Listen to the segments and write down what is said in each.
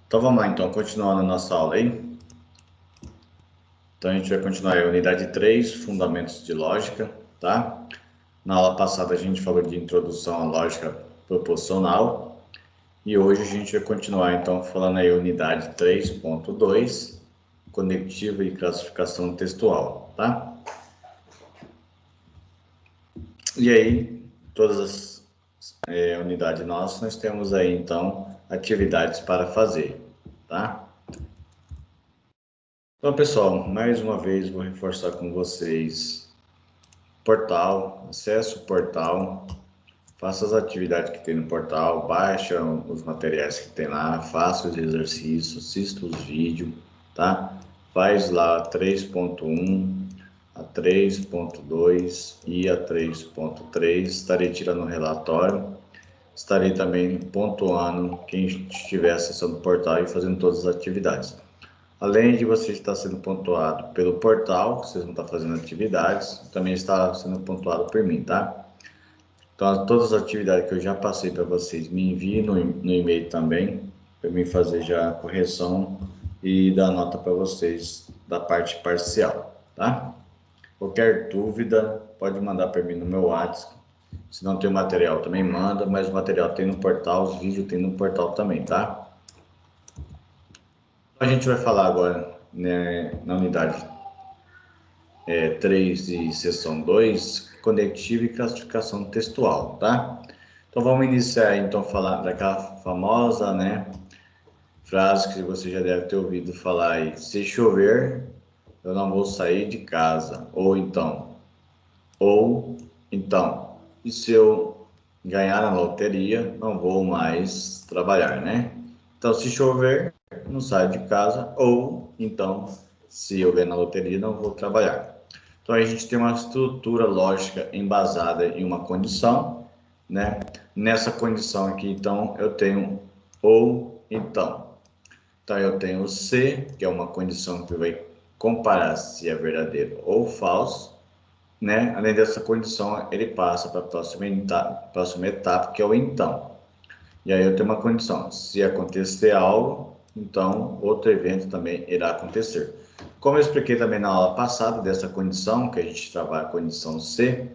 Então vamos lá, então, continuando a nossa aula aí. Então a gente vai continuar a unidade 3, Fundamentos de Lógica, tá? Na aula passada a gente falou de introdução à lógica proposicional. E hoje a gente vai continuar, então, falando aí unidade 3.2, conectiva e classificação textual, tá? E aí, todas as unidades nossas, nós temos aí, então, atividades para fazer, tá? Então, pessoal, mais uma vez vou reforçar com vocês portal, acesse o portal, faça as atividades que tem no portal, baixa os materiais que tem lá, faça os exercícios, assista os vídeos, tá? Faz lá a 3.1, a 3.2 e a 3.3, estarei tirando o relatório, estarei também pontuando quem estiver acessando o portal e fazendo todas as atividades. Além de você estar sendo pontuado pelo portal, vocês vão estar fazendo atividades, também está sendo pontuado por mim, tá? Então, todas as atividades que eu já passei para vocês, me enviem no e-mail também, para mim fazer já a correção e dar nota para vocês da parte parcial, tá? Qualquer dúvida, pode mandar para mim no meu WhatsApp. Se não tem o material, também manda, mas o material tem no portal, os vídeos tem no portal também, tá? A gente vai falar agora, né, na unidade 3 de seção 2, conectivo e classificação textual, tá? Então vamos iniciar, então, falar daquela famosa, né, frase que você já deve ter ouvido falar aí: se chover, eu não vou sair de casa. Ou então, e se eu ganhar na loteria, não vou mais trabalhar, né? Então, se chover, não saio de casa. Ou então, se eu ganhar na loteria, não vou trabalhar. Então, a gente tem uma estrutura lógica embasada em uma condição, né? Nessa condição aqui, então, eu tenho ou então. Então, eu tenho se, que é uma condição que vai comparar se é verdadeiro ou falso, né? Além dessa condição, ele passa para a próxima etapa, que é o então. E aí eu tenho uma condição: se acontecer algo, então outro evento também irá acontecer. Como eu expliquei também na aula passada dessa condição, que a gente trabalha a condição C,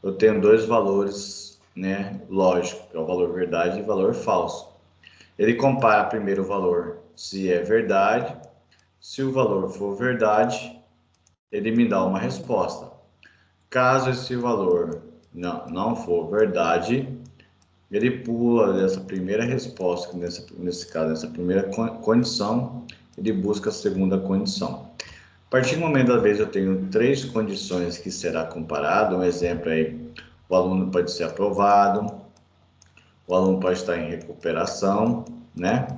eu tenho dois valores, né, lógicos, que é o valor verdade e o valor falso. Ele compara primeiro o valor se é verdade. Se o valor for verdade, ele me dá uma resposta. Caso esse valor não for verdade, ele pula dessa primeira resposta, nesse caso, nessa primeira condição, ele busca a segunda condição. A partir do momento da vez eu tenho três condições que será comparado. Um exemplo aí: o aluno pode ser aprovado, o aluno pode estar em recuperação, né?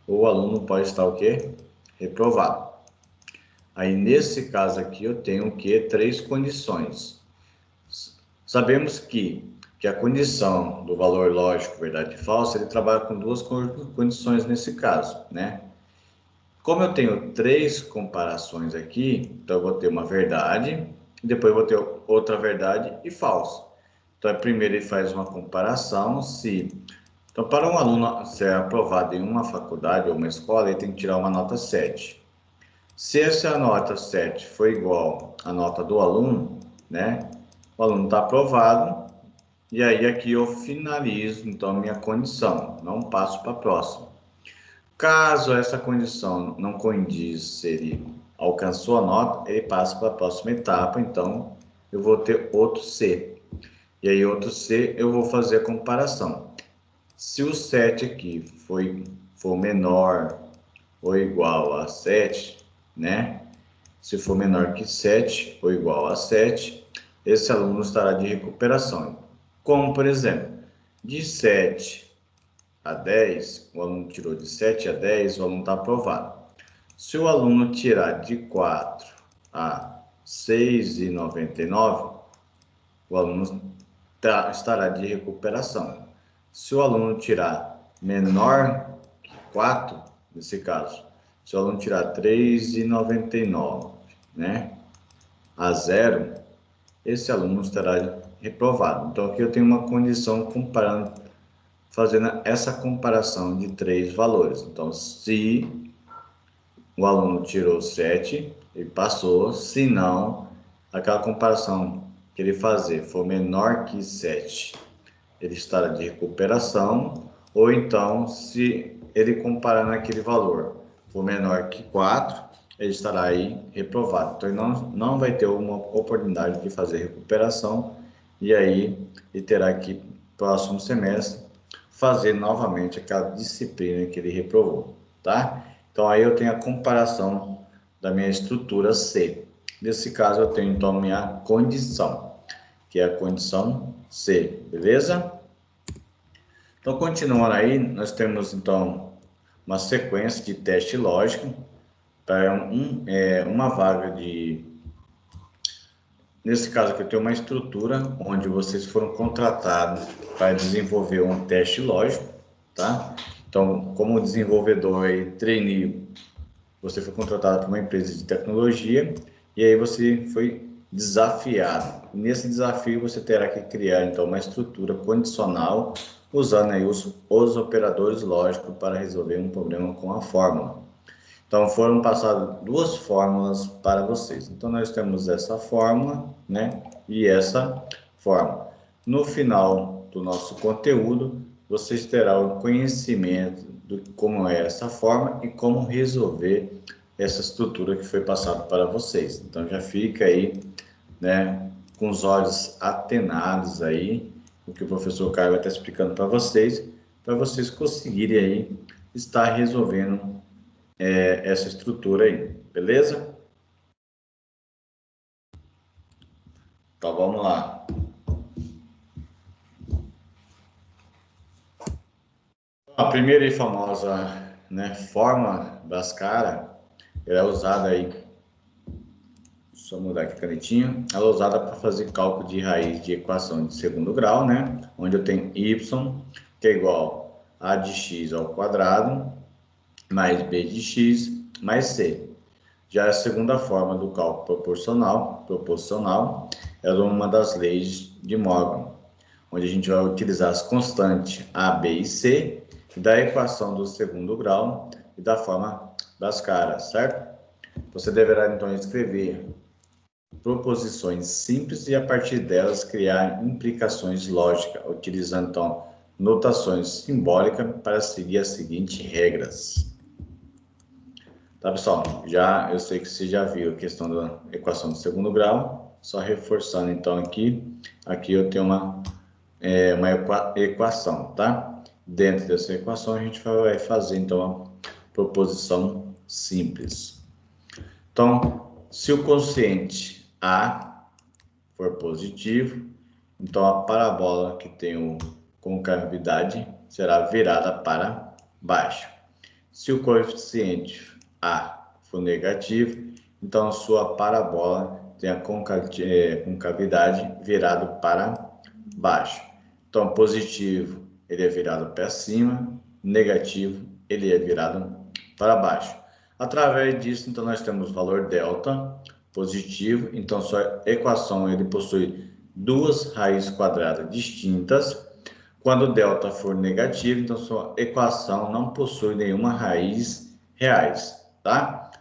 Ou o aluno pode estar o quê? Reprovado. Aí nesse caso aqui eu tenho o quê? Três condições. Sabemos que a condição do valor lógico, verdade e falso, ele trabalha com duas condições nesse caso, né? Como eu tenho três comparações aqui, então eu vou ter uma verdade, depois eu vou ter outra verdade e falso. Então, primeiro ele faz uma comparação se... Então, para um aluno ser aprovado em uma faculdade ou uma escola, ele tem que tirar uma nota 7. Se essa nota 7 for igual à nota do aluno, né? O aluno está aprovado. E aí aqui eu finalizo, então, a minha condição, não passo para a próxima. Caso essa condição não condiz, ele alcançou a nota, ele passa para a próxima etapa, então eu vou ter outro C. E aí outro C eu vou fazer a comparação. Se o 7 aqui for menor ou igual a 7, né? Se for menor que 7 ou igual a 7, esse aluno estará de recuperação. Como, por exemplo, de 7 a 10, o aluno tirou de 7 a 10, o aluno está aprovado. Se o aluno tirar de 4 a 6,99, o aluno estará de recuperação. Se o aluno tirar menor que 4, nesse caso, se o aluno tirar 3,99, né, a 0, esse aluno estará reprovado. Então, aqui eu tenho uma condição comparando fazendo essa comparação de 3 valores. Então, se o aluno tirou 7, ele passou. Se não, aquela comparação que ele fazer for menor que 7, ele estará de recuperação. Ou então, se ele comparar naquele valor for menor que 4, ele estará aí reprovado. Então, ele não vai ter uma oportunidade de fazer recuperação. E aí, ele terá que, próximo semestre, fazer novamente aquela disciplina que ele reprovou, tá? Então, aí eu tenho a comparação da minha estrutura C. Nesse caso, eu tenho, então, minha condição, que é a condição C, beleza? Então, continuando aí, nós temos, então, uma sequência de teste lógico para uma vaga de... Nesse caso aqui, eu tenho uma estrutura onde vocês foram contratados para desenvolver um teste lógico, tá? Então, como desenvolvedor aí, trainee, você foi contratado por uma empresa de tecnologia e aí você foi desafiado. Nesse desafio, você terá que criar, então, uma estrutura condicional usando aí os operadores lógicos para resolver um problema com a fórmula. Então, foram passadas 2 fórmulas para vocês. Então, nós temos essa fórmula, né? E essa fórmula. No final do nosso conteúdo, vocês terão o conhecimento de como é essa forma e como resolver essa estrutura que foi passada para vocês. Então, já fica aí, né? Com os olhos atenados aí, o que o professor Caio vai estar explicando para vocês conseguirem aí estar resolvendo essa estrutura aí, beleza? Então vamos lá. A primeira e famosa, né, forma Bhaskara, ela é usada aí, só mudar aqui a canetinha, ela é usada para fazer cálculo de raiz de equação de segundo grau, né, onde eu tenho y, que é igual a de x ao quadrado, mais b de x, mais c. Já a segunda forma do cálculo proporcional é uma das leis de Morgan, onde a gente vai utilizar as constantes a, b e c da equação do segundo grau e da forma Bhaskara, certo? Você deverá então escrever proposições simples e a partir delas criar implicações lógicas, utilizando então notações simbólicas para seguir as seguintes regras. Tá, pessoal? Eu sei que você já viu a questão da equação do segundo grau, só reforçando então aqui eu tenho uma equação, tá? Dentro dessa equação a gente vai fazer então a proposição simples. Então, se o quociente A for positivo, então a parabola que tem concavidade será virada para baixo. Se o coeficiente A for negativo, então a sua parabola tem a concavidade virado para baixo. Então, positivo, ele é virado para cima, negativo, ele é virado para baixo. Através disso, então, nós temos o valor delta positivo, então sua equação ele possui 2 raízes quadradas distintas. Quando delta for negativo, então sua equação não possui nenhuma raiz reais, tá?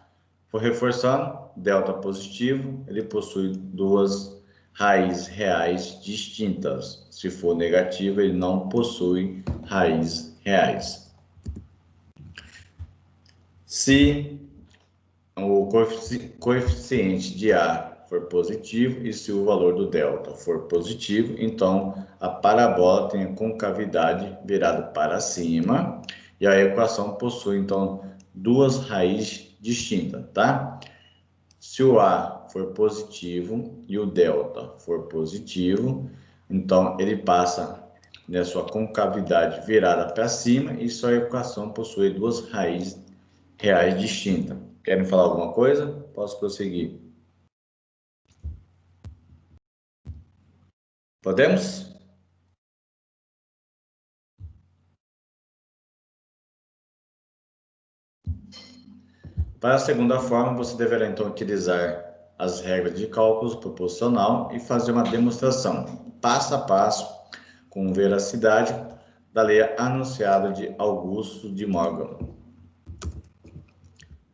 Vou reforçando, delta positivo, ele possui 2 raízes reais distintas. Se for negativo, ele não possui raízes reais. Se o coeficiente de A for positivo e se o valor do delta for positivo, então a parabola tem a concavidade virada para cima e a equação possui então 2 raízes distintas, tá? Se o A for positivo e o delta for positivo, então ele passa na sua concavidade virada para cima e sua equação possui 2 raízes reais distintas. Querem falar alguma coisa? Posso prosseguir? Podemos? Para a segunda forma, você deverá então utilizar as regras de cálculo proporcional e fazer uma demonstração passo a passo, com veracidade, da lei anunciada de Augusto de Morgan.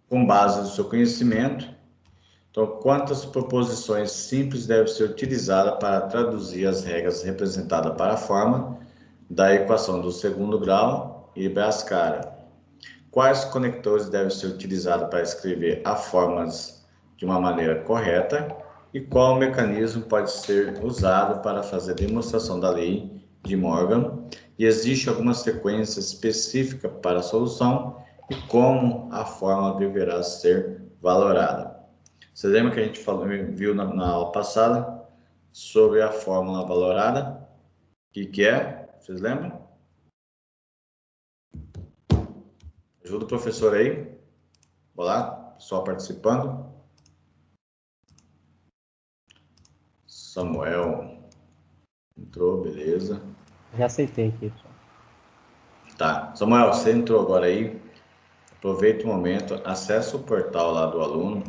Com base no seu conhecimento, então, quantas proposições simples devem ser utilizadas para traduzir as regras representadas para a forma da equação do segundo grau e Bhaskara? Quais conectores devem ser utilizados para escrever as formas de uma maneira correta? E qual mecanismo pode ser usado para fazer a demonstração da lei de Morgan? E existe alguma sequência específica para a solução? E como a forma deverá ser valorada? Você lembra que a gente viu na aula passada sobre a fórmula valorada? O que é? Vocês lembram? Ajuda o professor aí. Olá, pessoal participando. Samuel entrou, beleza. Já aceitei aqui, pessoal. Tá. Samuel, você entrou agora aí. Aproveita o momento, acessa o portal lá do aluno.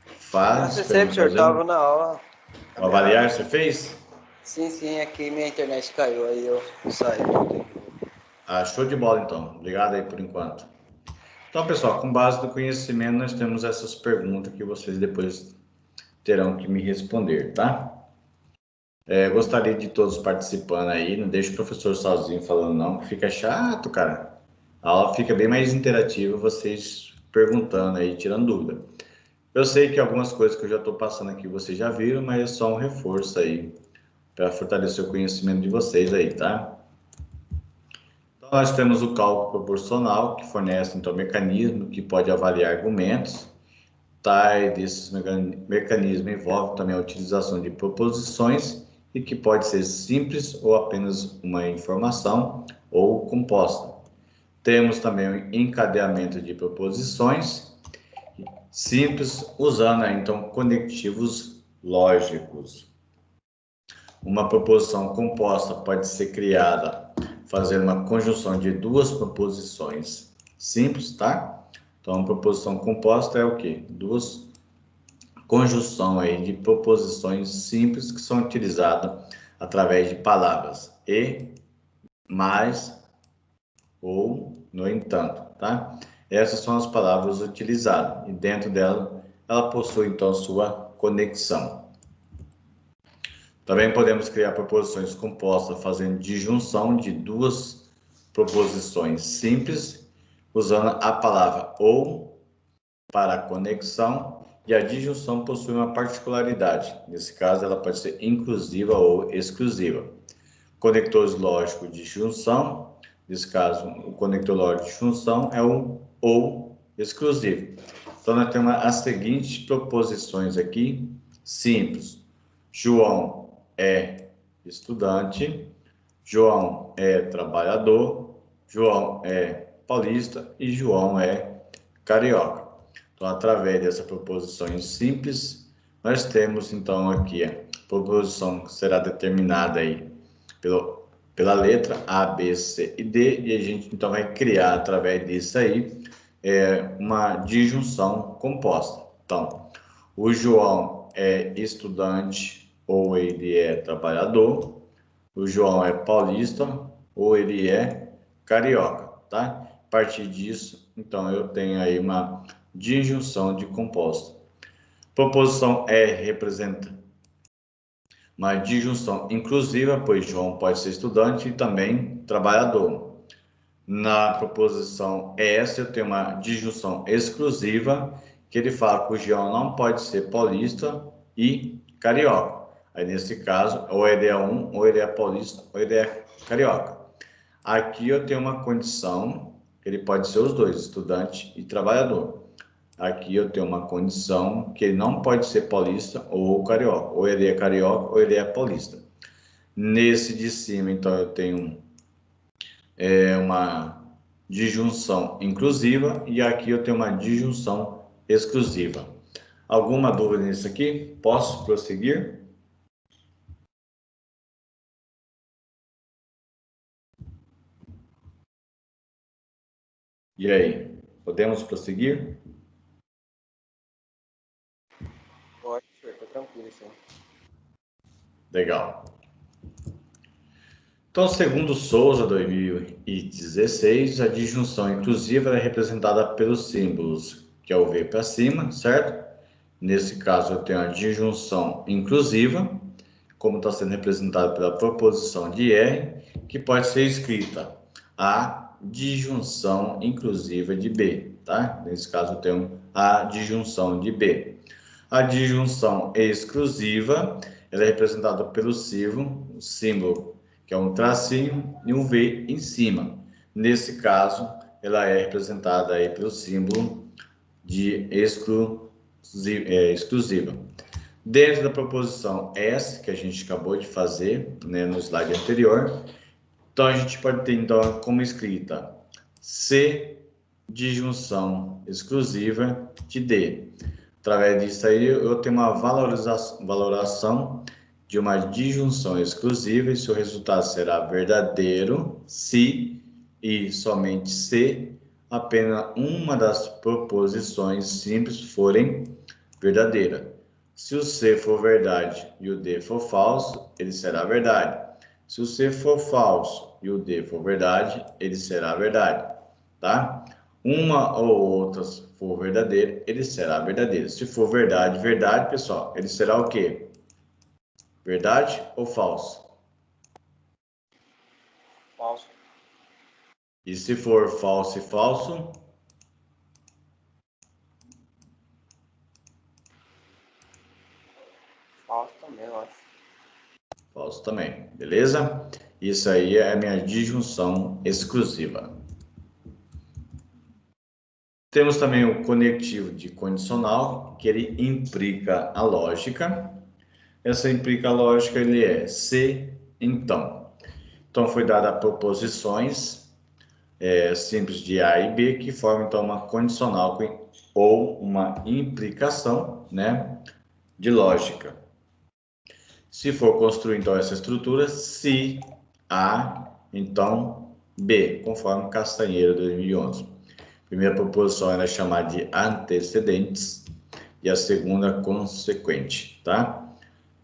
Faz Você sempre, senhor, estava na aula. O avaliar você fez? Sim, aqui minha internet caiu, aí eu saí. Ah, show de bola então. Obrigado aí por enquanto. Então, pessoal, com base no conhecimento, nós temos essas perguntas que vocês depois terão que me responder, tá? Gostaria de todos participando aí, não deixe o professor sozinho falando não, que fica chato, cara. A aula fica bem mais interativa, vocês perguntando aí, tirando dúvida. Eu sei que algumas coisas que eu já estou passando aqui vocês já viram, mas é só um reforço aí, para fortalecer o conhecimento de vocês aí, tá? Então, nós temos o cálculo proporcional, que fornece, então, mecanismo que pode avaliar argumentos. Tais desses mecanismos envolve também a utilização de proposições e que pode ser simples ou apenas uma informação ou composta. Temos também o encadeamento de proposições simples, usando então conectivos lógicos. Uma proposição composta pode ser criada fazendo uma conjunção de duas proposições simples, tá? Então, uma proposição composta é o quê? Duas conjunção aí de proposições simples que são utilizadas através de palavras e, mais ou, no entanto, tá? Essas são as palavras utilizadas e dentro dela ela possui então sua conexão. Também podemos criar proposições compostas fazendo disjunção de duas proposições simples usando a palavra ou para a conexão, e a disjunção possui uma particularidade. Nesse caso, ela pode ser inclusiva ou exclusiva. Conectores lógicos de junção, nesse caso, o conector lógico de junção é o ou exclusivo. Então, nós temos as seguintes proposições aqui, simples. João é estudante, João é trabalhador, João é paulista e João é carioca. Então, através dessas proposições simples, nós temos então aqui a proposição que será determinada aí pela letra A, B, C e D, e a gente então vai criar através disso aí uma disjunção composta. Então, o João é estudante ou ele é trabalhador, o João é paulista ou ele é carioca, tá? A partir disso, então eu tenho aí uma disjunção de composto. Proposição R representa uma disjunção inclusiva, pois João pode ser estudante e também trabalhador. Na proposição S, eu tenho uma disjunção exclusiva, que ele fala que o João não pode ser paulista e carioca. Aí, nesse caso, ou ele é um, ou ele é paulista, ou ele é carioca. Aqui eu tenho uma condição, que ele pode ser os dois, estudante e trabalhador. Aqui eu tenho uma condição que ele não pode ser paulista ou carioca. Ou ele é carioca ou ele é paulista. Nesse de cima, então, eu tenho uma disjunção inclusiva e aqui eu tenho uma disjunção exclusiva. Alguma dúvida nisso aqui? Posso prosseguir? E aí, podemos prosseguir? Pode, senhor, tá tranquilo, senhor. Legal. Então, segundo Souza, 2016, a disjunção inclusiva é representada pelos símbolos, que é o V para cima, certo? Nesse caso, eu tenho a disjunção inclusiva, como está sendo representada pela proposição de R, que pode ser escrita a disjunção inclusiva de B, tá? Nesse caso, eu tenho a disjunção de B. A disjunção exclusiva, ela é representada pelo símbolo, que é um tracinho e um V em cima. Nesse caso, ela é representada aí pelo símbolo de exclusiva. Dentro da proposição S, que a gente acabou de fazer, né, no slide anterior, então a gente pode ter então como escrita C disjunção exclusiva de D. Através disso aí eu tenho uma valoração de uma disjunção exclusiva e seu resultado será verdadeiro se e somente se apenas uma das proposições simples forem verdadeira. Se o C for verdade e o D for falso, ele será verdade. Se o C for falso e o D for verdade, ele será verdade, tá? Uma ou outras for verdadeira, ele será verdadeiro. Se for verdade, verdade, pessoal, ele será o quê? Verdade ou falso? Falso. E se for falso e falso? Falso também, eu acho. Falso também, beleza? Isso aí é a minha disjunção exclusiva. Temos também o conectivo de condicional, que ele implica a lógica. Essa implica a lógica, ele é se, então. Então, foi dada proposições simples de A e B, que formam, então, uma condicional ou uma implicação, né, de lógica. Se for construir, então, essa estrutura, se A, então, B, conforme Castanheira, 2011. A primeira proposição era chamada de antecedentes e a segunda consequente, tá?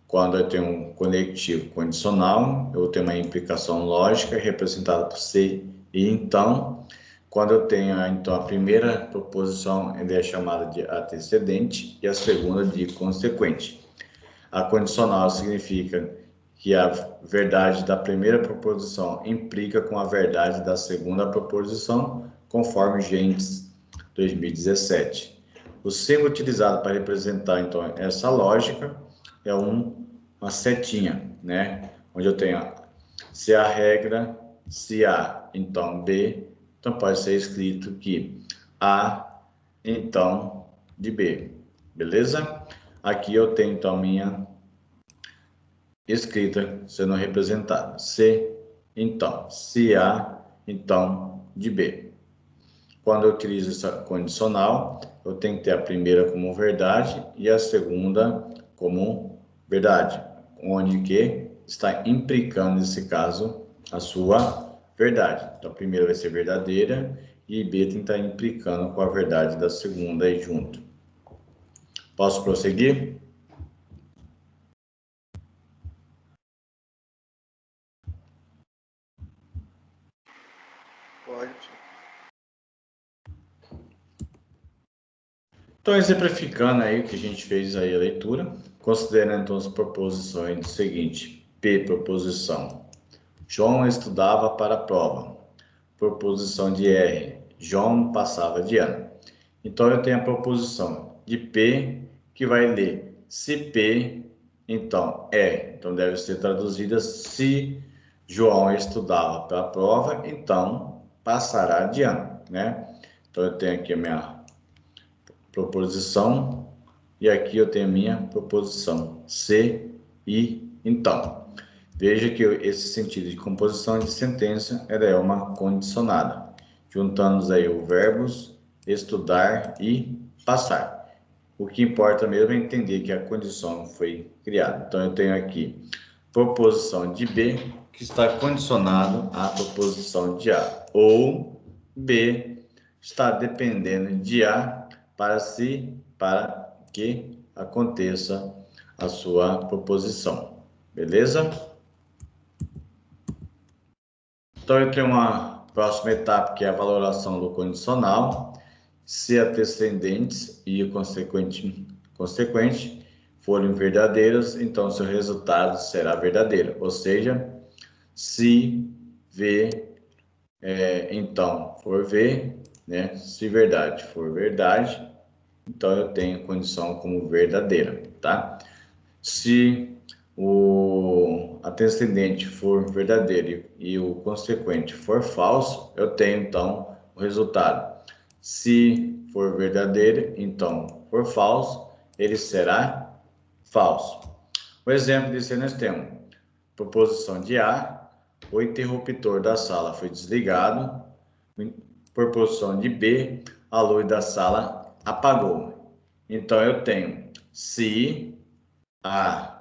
Quando eu tenho um conectivo condicional, eu tenho uma implicação lógica representada por se e então. Quando eu tenho então a primeira proposição, ela é chamada de antecedente e a segunda de consequente. A condicional significa que a verdade da primeira proposição implica com a verdade da segunda proposição, conforme Gênesis 2017. O símbolo utilizado para representar então essa lógica é uma setinha, né? Onde eu tenho se a regra, se A, então B, então pode ser escrito que A, então de B, beleza? Aqui eu tenho então a minha escrita sendo representada. Se, então. Se A, então de B. Quando eu utilizo essa condicional, eu tenho que ter a primeira como verdade e a segunda como verdade, onde que está implicando, nesse caso, a sua verdade. Então, a primeira vai ser verdadeira e B tem que estar implicando com a verdade da segunda aí junto. Posso prosseguir? Pode. Então, exemplificando aí o que a gente fez aí a leitura, considerando então as proposições do seguinte: P, proposição. João estudava para a prova. Proposição de R. João passava de ano. Então, eu tenho a proposição de P, que vai ler se P, então é. Então, deve ser traduzida se João estudava para a prova, então passará de ano, né? Então, eu tenho aqui a minha proposição e aqui eu tenho a minha proposição se e então. Veja que esse sentido de composição de sentença ela é uma condicionada. Juntamos aí os verbos estudar e passar. O que importa mesmo é entender que a condição foi criada. Então eu tenho aqui proposição de B que está condicionado à proposição de A, ou B está dependendo de A para que aconteça a sua proposição. Beleza? Então, eu tenho uma próxima etapa, que é a valoração do condicional. Se antecedentes e o consequente forem verdadeiros, então seu resultado será verdadeiro. Ou seja, se V, então for V, né? Se verdade for verdade, então eu tenho condição como verdadeira, tá? Se o antecedente for verdadeiro e o consequente for falso, eu tenho então o resultado. Se for verdadeiro, então for falso, ele será falso. O exemplo disso aí nós temos: proposição de A, o interruptor da sala foi desligado. Proposição de B, a luz da sala apagou. Então eu tenho, se A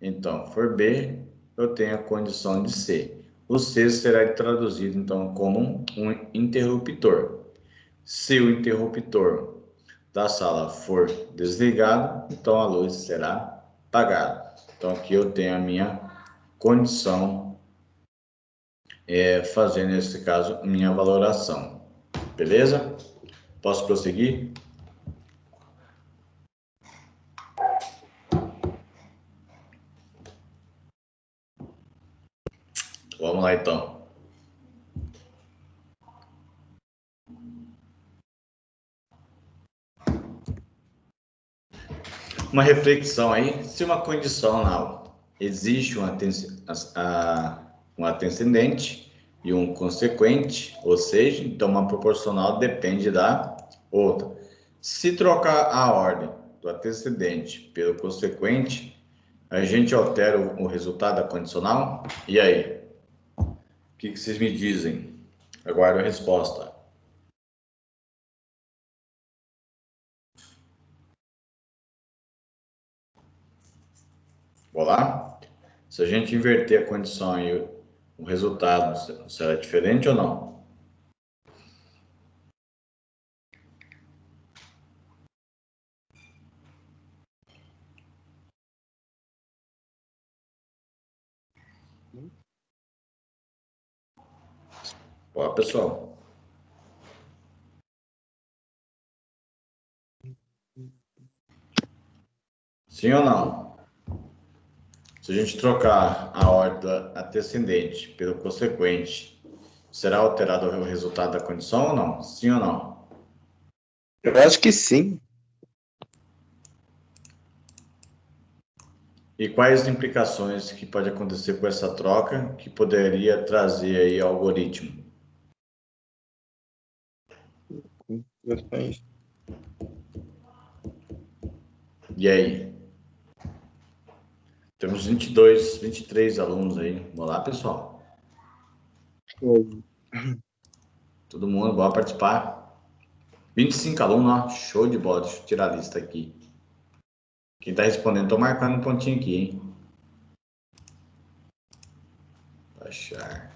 então for B, eu tenho a condição de C. O C será traduzido então como um interruptor. Se o interruptor da sala for desligado, então a luz será apagada. Então aqui eu tenho a minha condição, fazendo nesse caso minha valoração. Beleza? Posso prosseguir? Vamos lá então. Uma reflexão aí: se uma condicional existe um antecedente e um consequente, ou seja, então uma proporcional depende da outra. Se trocar a ordem do antecedente pelo consequente, a gente altera o resultado da condicional? E aí? O que vocês me dizem? Aguardo a resposta. Vou lá? Se a gente inverter a condição e o resultado será diferente ou não? Ó, pessoal. Sim ou não? Se a gente trocar a ordem antecedente pelo consequente, será alterado o resultado da condição ou não? Sim ou não? Eu acho que sim. E quais implicações que pode acontecer com essa troca que poderia trazer aí ao algoritmo? E aí? Temos 22, 23 alunos aí. Vamos lá, pessoal. Todo mundo, bora participar. 25 alunos, ó. Show de bola. Deixa eu tirar a lista aqui. Quem tá respondendo, tô marcando um pontinho aqui, hein? Baixar.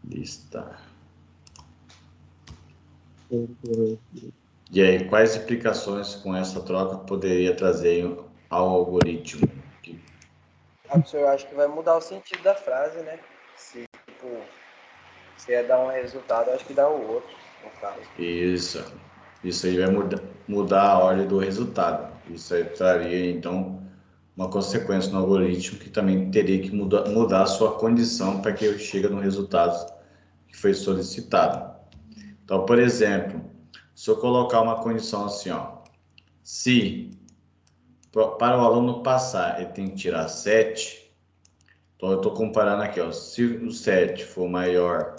Lista. E aí, quais implicações com essa troca poderia trazer ao algoritmo? Professor, eu acho que vai mudar o sentido da frase, né? Se ia dar um resultado, eu acho que dá o outro, no caso. Isso aí vai mudar a ordem do resultado. Isso aí traria, então, uma consequência no algoritmo que também teria que mudar a sua condição para que chegue no resultado que foi solicitado. Então, por exemplo, se eu colocar uma condição assim, ó, se para o aluno passar ele tem que tirar 7, então eu estou comparando aqui, ó, se o 7 for maior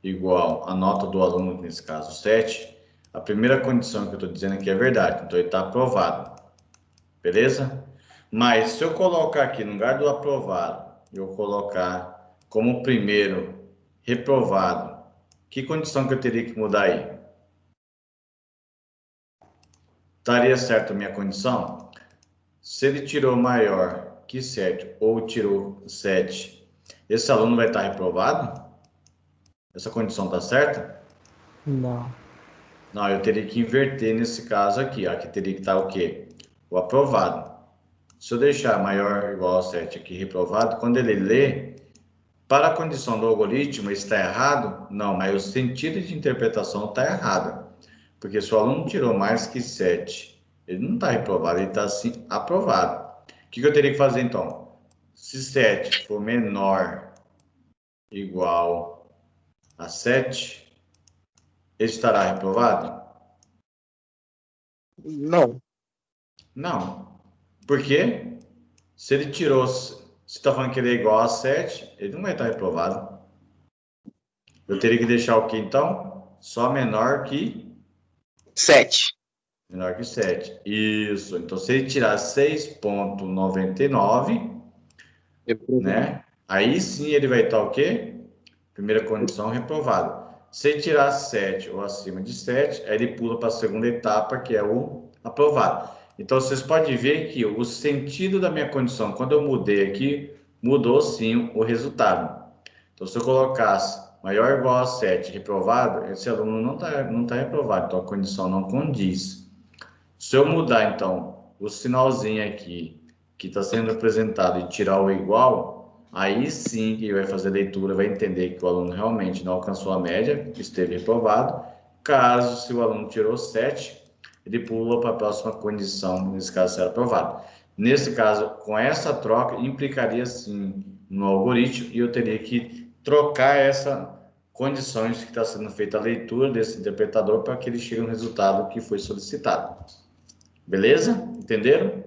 igual a nota do aluno, nesse caso 7, a primeira condição que eu estou dizendo aqui é verdade, então ele está aprovado, beleza? Mas se eu colocar aqui no lugar do aprovado, eu colocar como primeiro reprovado, que condição que eu teria que mudar aí? Estaria certo a minha condição? Se ele tirou maior que 7 ou tirou 7, esse aluno vai estar reprovado? Essa condição está certa? Não. Não, eu teria que inverter nesse caso aqui. Aqui teria que estar o quê? O aprovado. Se eu deixar maior ou igual a 7 aqui reprovado, quando ele lê, Para a condição do algoritmo, está errado? Não, mas o sentido de interpretação está errado. Porque se o aluno tirou mais que 7, ele não está reprovado, ele está assim aprovado. O que eu teria que fazer então? Se 7 for menor igual a 7, ele estará reprovado? Não. Não. Por quê? Se ele tirou, se está falando que ele é igual a 7, ele não vai estar reprovado. Eu teria que deixar o que então? Só menor que 7. menor que 7. Isso. Então, se ele tirar 6,99, né? Aí sim ele vai estar o quê? Primeira condição, reprovado. Se ele tirar 7 ou acima de 7, aí ele pula para a segunda etapa, que é o aprovado. Então, vocês podem ver que o sentido da minha condição, quando eu mudei aqui, mudou sim o resultado. Então, se eu colocasse maior ou igual a 7 reprovado, esse aluno não tá reprovado, então a condição não condiz. Se eu mudar, então, o sinalzinho aqui, que está sendo apresentado, e tirar o igual, aí sim que ele vai fazer a leitura, vai entender que o aluno realmente não alcançou a média, esteve reprovado. Caso, se o aluno tirou 7, ele pula para a próxima condição, nesse caso, ser aprovado. Nesse caso, com essa troca, implicaria sim no algoritmo e eu teria que trocar essa condições que está sendo feita a leitura desse interpretador para que ele chegue no resultado que foi solicitado. Beleza? Entenderam?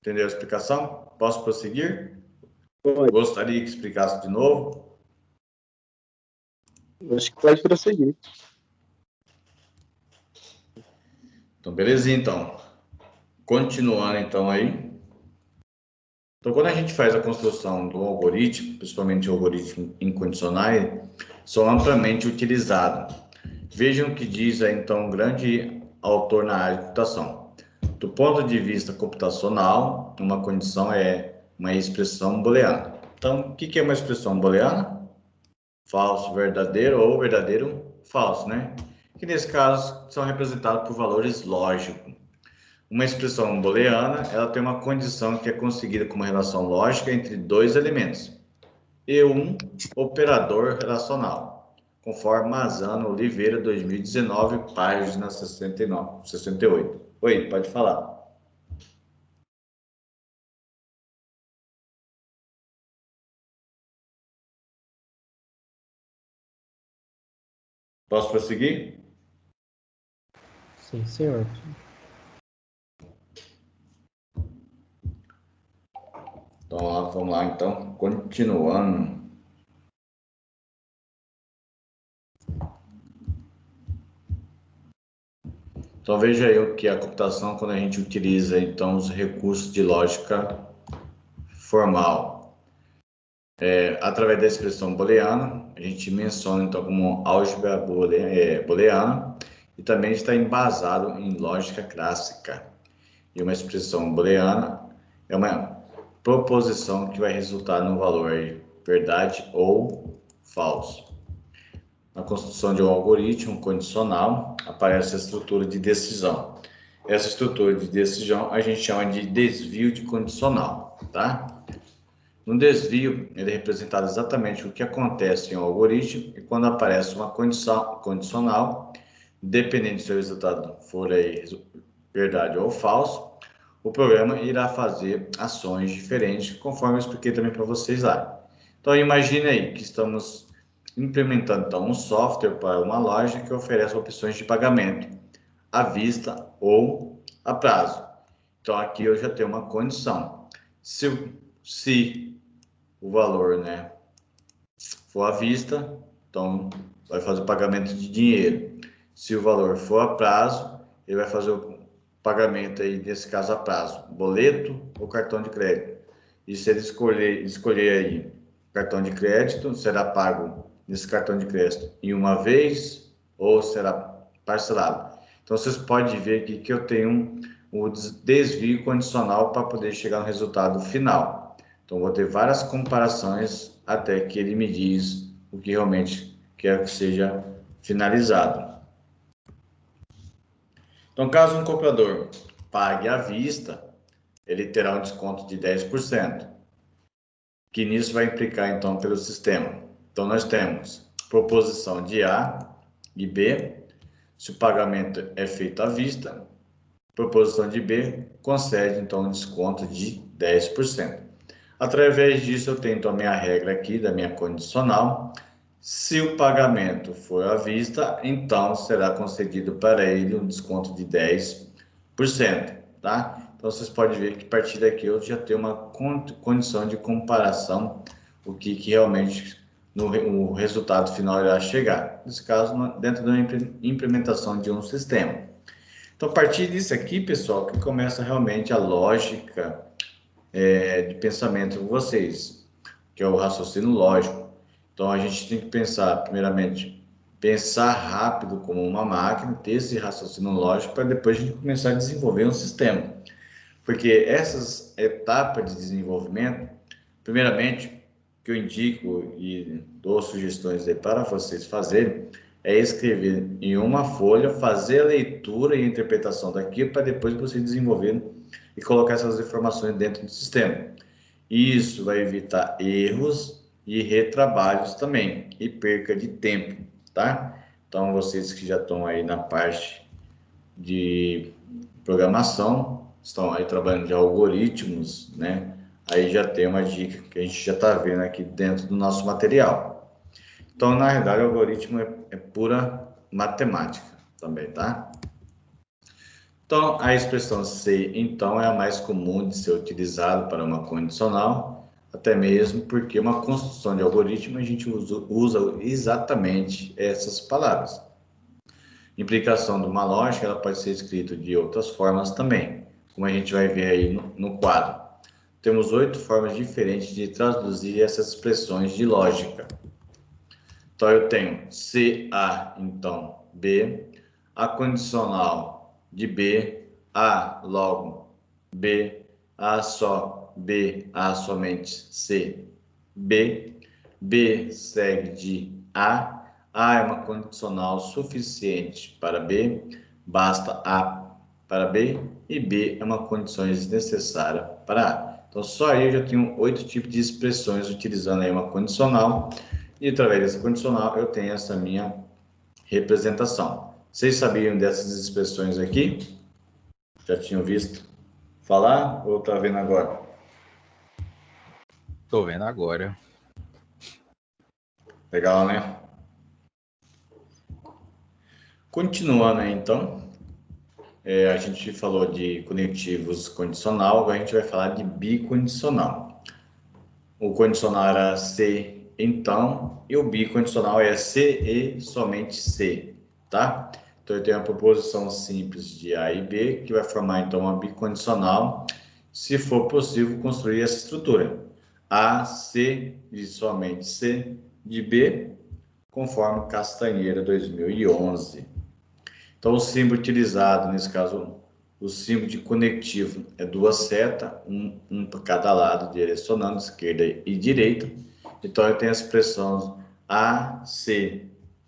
Entendeu a explicação? Posso prosseguir? Pode. Gostaria que explicasse de novo? Acho que pode prosseguir. Então, belezinha, então. Continuando, então, aí. Então, quando a gente faz a construção do algoritmo, principalmente o algoritmo incondicionais, são amplamente utilizados. Vejam o que diz, então, um grande autor na área de computação. Do ponto de vista computacional, uma condição é uma expressão booleana. Então, o que é uma expressão booleana? Falso, verdadeiro ou verdadeiro, falso, né? Que nesse caso são representados por valores lógicos. Uma expressão booleana, ela tem uma condição que é conseguida como relação lógica entre dois elementos e um operador relacional, conforme Mazano Oliveira, 2019, página 69, 68. Oi, pode falar. Posso prosseguir? Sim, senhor. Então, vamos lá, então, continuando. Então, veja aí o que é a computação quando a gente utiliza, então, os recursos de lógica formal. Através da expressão booleana, a gente menciona, então, como álgebra booleana, e também está embasado em lógica clássica. E uma expressão booleana é uma proposição que vai resultar no valor verdade ou falso. Na construção de um algoritmo condicional, aparece a estrutura de decisão. Essa estrutura de decisão a gente chama de desvio de condicional, tá? No desvio, ele é representado exatamente o que acontece em um algoritmo e quando aparece uma condição condicional, dependendo se o resultado for aí verdade ou falso, o programa irá fazer ações diferentes, conforme eu expliquei também para vocês lá. Então, imagine aí que estamos implementando então, um software para uma loja que oferece opções de pagamento à vista ou a prazo. Então, aqui eu já tenho uma condição. Se o valor, né, for à vista, então vai fazer o pagamento de dinheiro. Se o valor for a prazo, ele vai fazer o pagamento aí, nesse caso a prazo, boleto ou cartão de crédito. E se ele escolher aí cartão de crédito, será pago nesse cartão de crédito em uma vez ou será parcelado. Então vocês podem ver aqui que eu tenho um desvio condicional para poder chegar no resultado final. Então vou ter várias comparações até que ele me diz o que realmente quer que seja finalizado. Então, caso um comprador pague à vista, ele terá um desconto de 10%. que nisso vai implicar, então, pelo sistema. Então, nós temos proposição de A e B, se o pagamento é feito à vista, proposição de B concede, então, um desconto de 10%. Através disso, eu tenho, então, a minha regra aqui, da minha condicional. Se o pagamento for à vista, então, será concedido para ele um desconto de 10%, tá? Então, vocês podem ver que a partir daqui eu já tenho uma condição de comparação, o que realmente o resultado final irá chegar. Nesse caso, dentro da implementação de um sistema. Então, a partir disso aqui, pessoal, que começa realmente a lógica de pensamento com vocês, que é o raciocínio lógico. Então, a gente tem que pensar, primeiramente, pensar rápido como uma máquina, ter esse raciocínio lógico, para depois a gente começar a desenvolver um sistema. Porque essas etapas de desenvolvimento, primeiramente, que eu indico e dou sugestões aí para vocês fazerem, é escrever em uma folha, fazer a leitura e a interpretação daquilo, para depois você desenvolver e colocar essas informações dentro do sistema. Isso vai evitar erros e retrabalhos também, e perca de tempo, tá? Então, vocês que já estão aí na parte de programação, estão aí trabalhando de algoritmos, né? Aí já tem uma dica que a gente já está vendo aqui dentro do nosso material. Então, na verdade, o algoritmo é pura matemática também, tá? Então, a expressão se, então, é a mais comum de ser utilizada para uma condicional, até mesmo porque uma construção de algoritmo a gente usa exatamente essas palavras. Implicação de uma lógica, ela pode ser escrita de outras formas também, como a gente vai ver aí no quadro. Temos 8 formas diferentes de traduzir essas expressões de lógica. Então, eu tenho CA, então, B, a condicional de B, A, logo, B, A só, B, A somente, C, B, B segue de A é uma condicional suficiente para B, basta A para B, e B é uma condição desnecessária para A. Então, só aí eu já tenho 8 tipos de expressões utilizando aí uma condicional, e através dessa condicional eu tenho essa minha representação. Vocês sabiam dessas expressões aqui? Já tinham visto falar ou tá vendo agora? Tô vendo agora. Legal, né? Continuando aí, então, a gente falou de conectivos condicional, agora a gente vai falar de bicondicional. O condicional era se, então, e o bicondicional é se e somente se, tá? Então, eu tenho a proposição simples de A e B, que vai formar, então, uma bicondicional, se for possível construir essa estrutura. A, C e somente C de B, conforme Castanheira 2011. Então, o símbolo utilizado, nesse caso, o símbolo de conectivo é duas setas, um para cada lado, direcionando esquerda e direita. Então, eu tenho a expressão A, C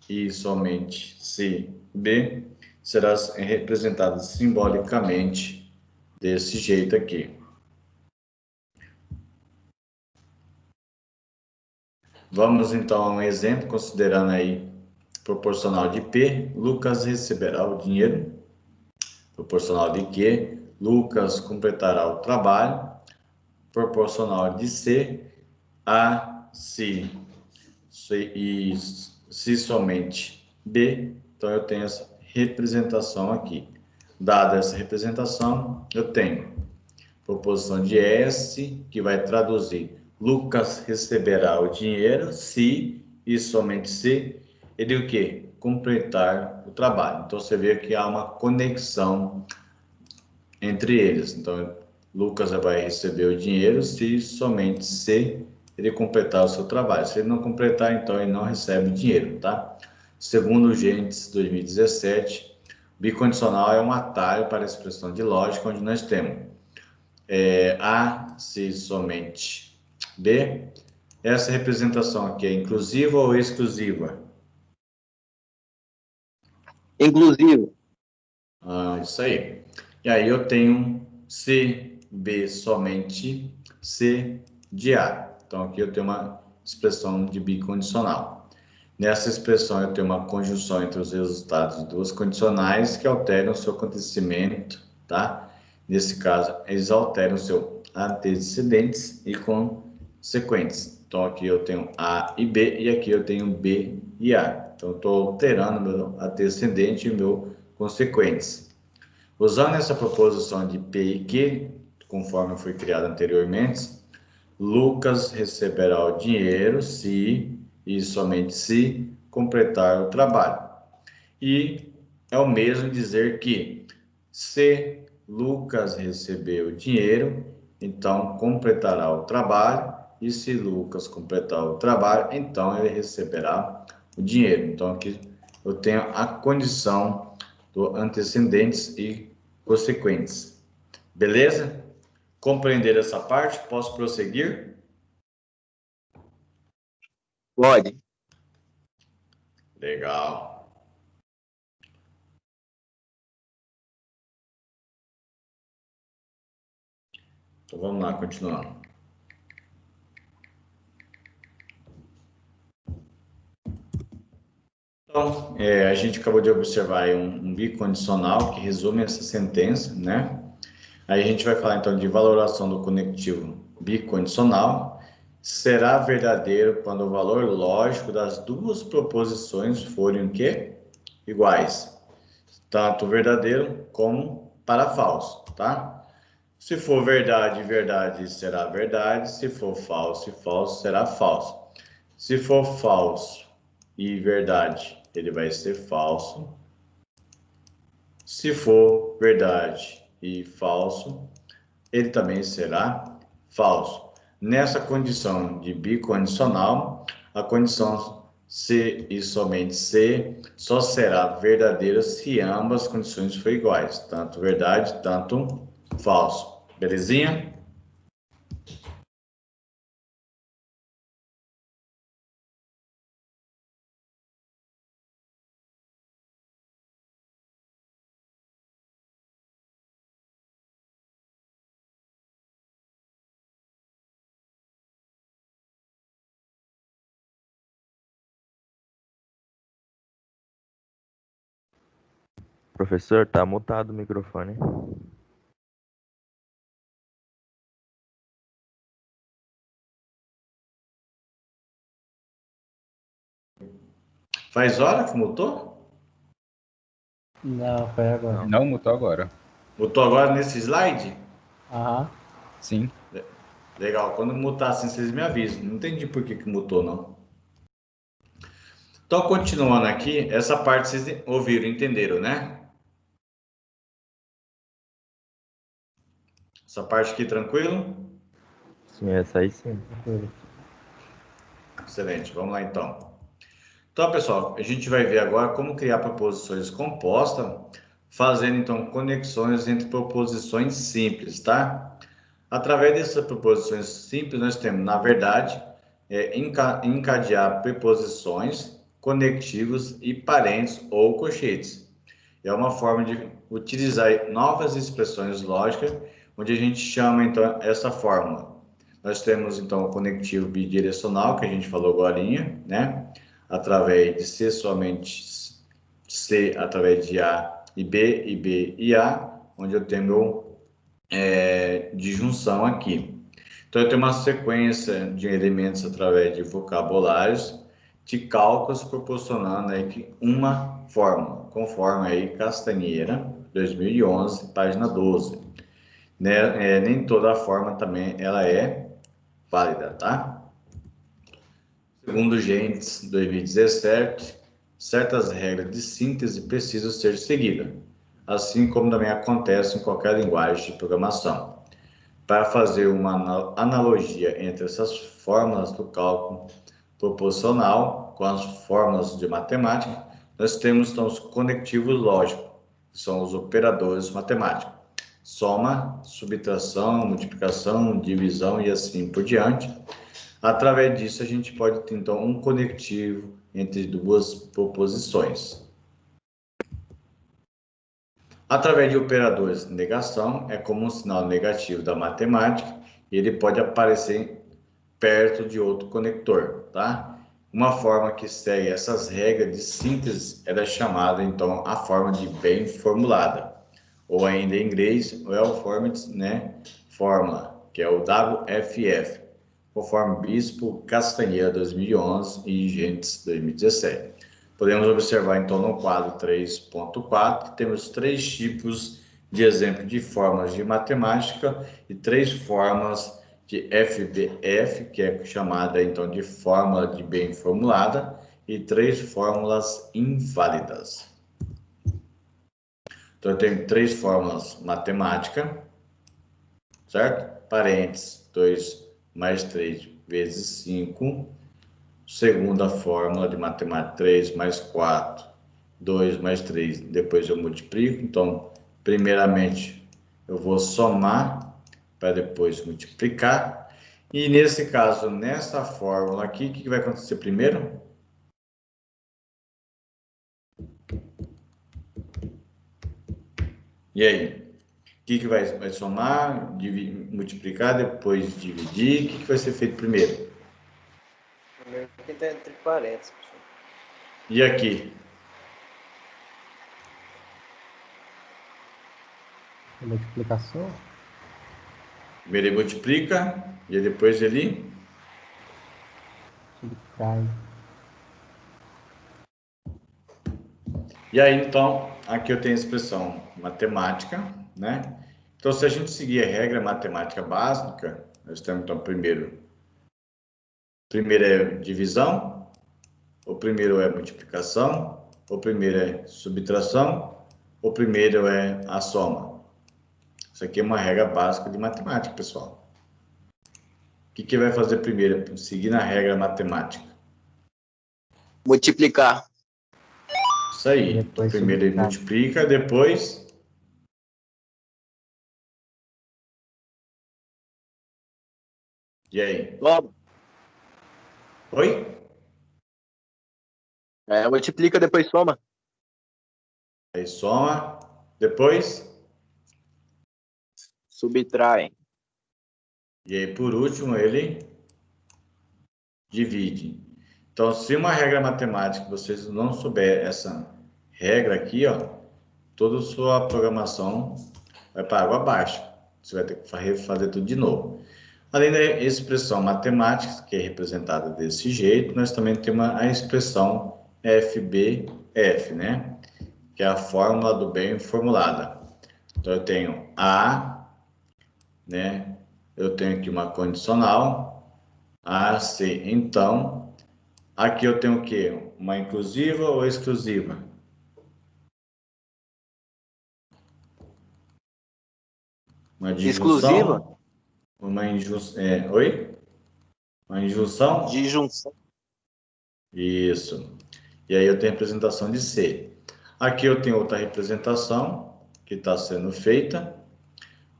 e somente C, B, será representada simbolicamente desse jeito aqui. Vamos, então, a um exemplo, considerando aí proporcional de P, Lucas receberá o dinheiro, proporcional de Q, Lucas completará o trabalho, proporcional de C, A, se e se somente B, então eu tenho essa representação aqui. Dada essa representação, eu tenho proposição de S, que vai traduzir Lucas receberá o dinheiro se e somente se ele o quê? Completar o trabalho. Então, você vê que há uma conexão entre eles. Então, Lucas vai receber o dinheiro se somente se ele completar o seu trabalho. Se ele não completar, então ele não recebe dinheiro, tá? Segundo o Gênesis 2017, bicondicional é um atalho para a expressão de lógica, onde nós temos A se somente B. Essa representação aqui é inclusiva ou exclusiva? Inclusive, Isso aí. E aí eu tenho C, B somente, C de A. Então, Então, aqui eu tenho uma expressão de bicondicional. Nessa expressão, eu tenho uma conjunção entre os resultados de duas condicionais que alteram o seu acontecimento, tá? Nesse caso, eles alteram o seu antecedentes e consequentes. Então, aqui eu tenho A e B, e aqui eu tenho B e A. Então, eu estou alterando meu antecedente e meu consequentes. Usando essa proposição de P e Q, conforme foi criada anteriormente, Lucas receberá o dinheiro se, e somente se, completar o trabalho. E é o mesmo dizer que, se Lucas receber o dinheiro, então completará o trabalho, e se Lucas completar o trabalho, então ele receberá o dinheiro. Então, aqui eu tenho a condição do antecedentes e consequentes. Beleza? Compreender essa parte? Posso prosseguir? Pode. Legal. Então vamos lá, continuando. Então, a gente acabou de observar aí um bicondicional que resume essa sentença, né? Aí a gente vai falar então de valoração do conectivo bicondicional. Será verdadeiro quando o valor lógico das duas proposições forem o quê? Iguais. Tanto verdadeiro como para falso, tá? Se for verdade, verdade será verdade. Se for falso e falso será falso. Se for falso e verdade, ele vai ser falso. Se for verdade e falso, ele também será falso. Nessa condição de bicondicional, a condição se e somente se só será verdadeira se ambas as condições forem iguais, tanto verdade, tanto falso. Belezinha? Professor, tá mutado o microfone. Faz hora que mutou? Não, foi agora. Não, mutou agora. Mutou agora nesse slide? Aham. Sim. Legal, quando mutar assim, vocês me avisam. Não entendi por que mutou, não. Então, continuando aqui, essa parte vocês ouviram, entenderam, né? Essa parte aqui, tranquilo? Sim, essa aí sim. Tranquilo. Excelente, vamos lá então. Então, pessoal, a gente vai ver agora como criar proposições compostas, fazendo então conexões entre proposições simples, tá? Através dessas proposições simples, nós temos, na verdade, encadear preposições, conectivos e parentes ou colchetes. É uma forma de utilizar novas expressões lógicas, onde a gente chama então essa fórmula. Nós temos então o conectivo bidirecional, que a gente falou agora, né? Através de C somente C, através de A e B e A, onde eu tenho meu de junção aqui. Então, eu tenho uma sequência de elementos através de vocabulários, de cálculos, proporcionando aí que uma fórmula, conforme aí Castanheira, 2011, página 12. Né? Nem toda a forma também ela é válida, tá? Segundo Gentes, 2017, certas regras de síntese precisam ser seguidas, assim como também acontece em qualquer linguagem de programação. Para fazer uma analogia entre essas fórmulas do cálculo proposicional com as fórmulas de matemática, nós temos então os conectivos lógicos, que são os operadores matemáticos. Soma, subtração, multiplicação, divisão e assim por diante. Através disso, a gente pode ter então um conectivo entre duas proposições. Através de operadores de negação, é como um sinal negativo da matemática, e ele pode aparecer perto de outro conector, tá? Uma forma que segue essas regras de síntese era chamada, então, a forma de bem formulada, ou ainda em inglês, Well Formed, né? Fórmula, que é o WFF, conforme Bispo Castanheira 2011 e Gentes 2017. Podemos observar, então, no quadro 3.4, que temos 3 tipos de exemplo de fórmulas de matemática e 3 formas de FBF, que é chamada, então, de fórmula de bem formulada, e 3 fórmulas inválidas. Então, eu tenho 3 fórmulas matemáticas, certo? Parênteses, 2 mais 3 vezes 5. Segunda fórmula de matemática, 3 mais 4, 2 mais 3, depois eu multiplico. Então, primeiramente, eu vou somar para depois multiplicar. E nesse caso, nessa fórmula aqui, o que vai acontecer primeiro? E aí? O que vai somar, multiplicar, depois dividir? O que vai ser feito primeiro? Primeiro que tá entre parênteses, professor. E aqui? Multiplicação. Primeiro ele multiplica, e depois ele... Subtrai. E aí, então, aqui eu tenho a expressão matemática, né? Então, se a gente seguir a regra matemática básica, nós temos, então, primeiro é divisão, o primeiro é multiplicação, o primeiro é subtração, o primeiro é a soma. Isso aqui é uma regra básica de matemática, pessoal. O que vai fazer primeiro? Seguir na regra matemática. Multiplicar. Isso aí. Então, primeiro ele multiplica, depois... E aí? Soma. Oi? Multiplica, depois soma. Aí soma, depois... Subtrai. E aí, por último, ele divide. Então, se uma regra matemática, vocês não souber essa regra aqui, ó, toda a sua programação vai para água abaixo. Você vai ter que refazer tudo de novo. Além da expressão matemática, que é representada desse jeito, nós também temos a expressão FBF, né? Que é a fórmula do bem formulada. Então, eu tenho A, né? Eu tenho aqui uma condicional, A, C. Então, aqui eu tenho o quê? Uma inclusiva ou exclusiva? Uma Exclusiva. disjunção? Uma injunção? Oi? Uma injunção? Disjunção. Isso. E aí eu tenho a representação de C. Aqui eu tenho outra representação que está sendo feita.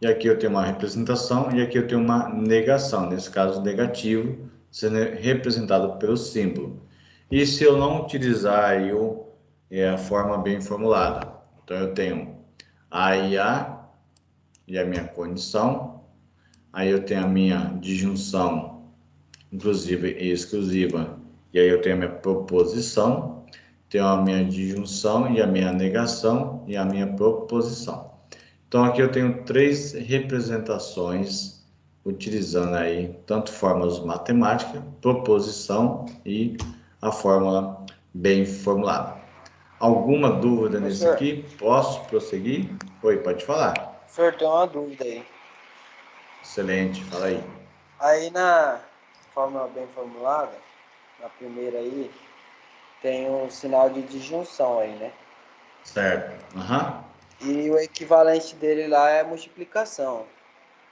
E aqui eu tenho uma representação e aqui eu tenho uma negação. Nesse caso, negativo, sendo representado pelo símbolo. E se eu não utilizar aí a forma bem formulada? Então, eu tenho A e a minha condição. Aí eu tenho a minha disjunção inclusiva e exclusiva. E aí eu tenho a minha proposição. Tenho a minha disjunção e a minha negação e a minha proposição. Então, aqui eu tenho 3 representações utilizando aí tanto fórmulas matemáticas, proposição e a fórmula bem formulada. Alguma dúvida nesse aqui? Posso prosseguir? Oi, pode falar. Professor, tem uma dúvida aí. Excelente, fala aí. Aí na fórmula bem formulada, na primeira aí, tem um sinal de disjunção aí, né? Certo. E o equivalente dele lá é multiplicação.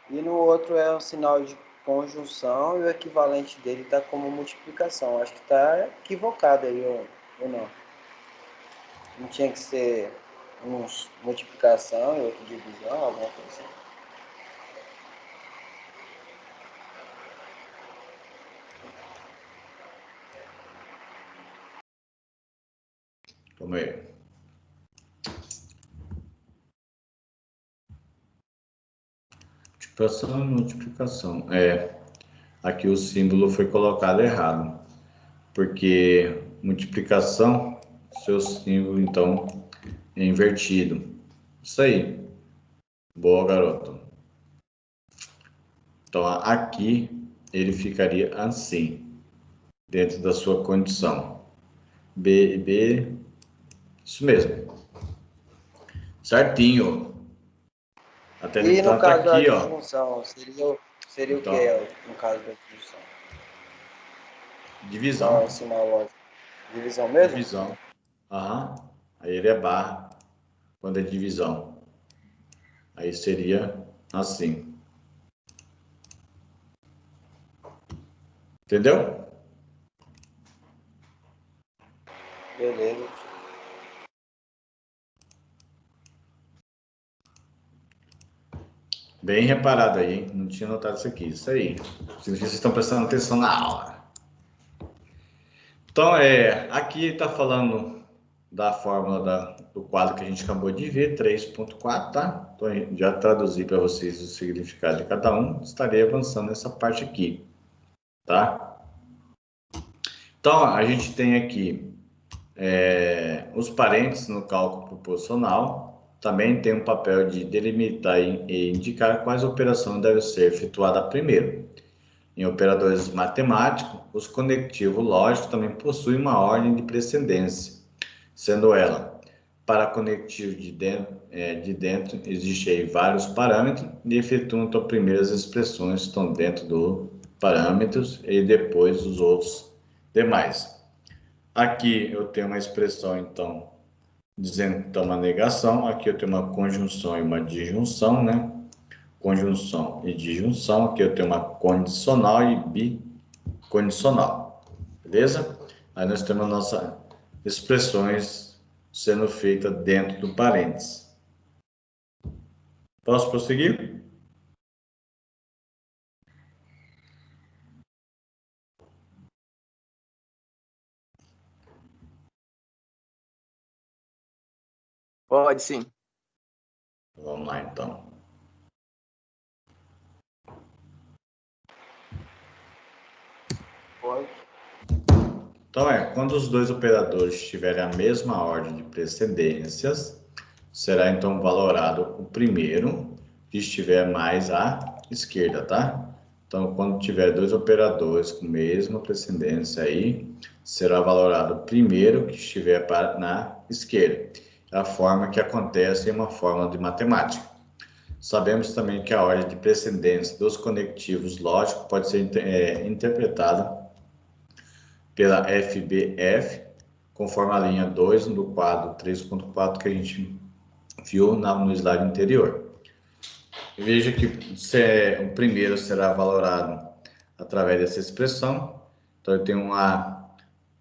E no outro é um sinal de conjunção e o equivalente dele está como multiplicação. Acho que está equivocado aí, ou não? Não tinha que ser um multiplicação e outro divisão, alguma coisa assim. Calma aí. Multiplicação e multiplicação. aqui o símbolo foi colocado errado, porque multiplicação, seu símbolo então é invertido. Isso aí. Boa, garoto. Então aqui ele ficaria assim, dentro da sua condição. B, isso mesmo. Certinho. Até E no tanto caso da aqui, ó. disjunção, seria o que Então, no caso da disjunção? Qual é o divisão. sinal lógico? Divisão mesmo? Divisão. Aham. Aí ele é barra quando é divisão. Aí seria assim. Entendeu? Beleza. Bem reparado aí, hein? Não tinha notado isso aqui. Isso aí. Vocês estão prestando atenção na aula. Então, aqui está falando da fórmula do quadro que a gente acabou de ver, 3.4, tá? Então, já traduzi para vocês o significado de cada um. Estarei avançando nessa parte aqui, tá? Então, a gente tem aqui os parentes no cálculo proposicional. Também tem um papel de delimitar e indicar quais operações devem ser efetuadas primeiro. Em operadores matemáticos, os conectivos lógicos também possuem uma ordem de precedência, sendo ela, para conectivo de dentro, existem aí vários parâmetros e efetuam então primeiro as expressões que estão dentro dos parâmetros e depois os outros demais. Aqui eu tenho uma expressão, então, dizendo que está uma negação. Aqui eu tenho uma conjunção e uma disjunção, né? Conjunção e disjunção. Aqui eu tenho uma condicional e bicondicional. Beleza? Aí nós temos nossas expressões sendo feitas dentro do parênteses. Posso prosseguir? Pode sim. Vamos lá, então. Pode. Então, quando os dois operadores tiverem a mesma ordem de precedências, será então valorado o primeiro que estiver mais à esquerda, tá? Então, quando tiver dois operadores com mesma precedência aí, será valorado o primeiro que estiver na esquerda. É a forma que acontece em uma fórmula de matemática. Sabemos também que a ordem de precedência dos conectivos lógicos pode ser interpretada pela FBF, conforme a linha 2 do quadro 3.4 que a gente viu no slide anterior. Veja que o primeiro será valorado através dessa expressão. Então, eu tenho um A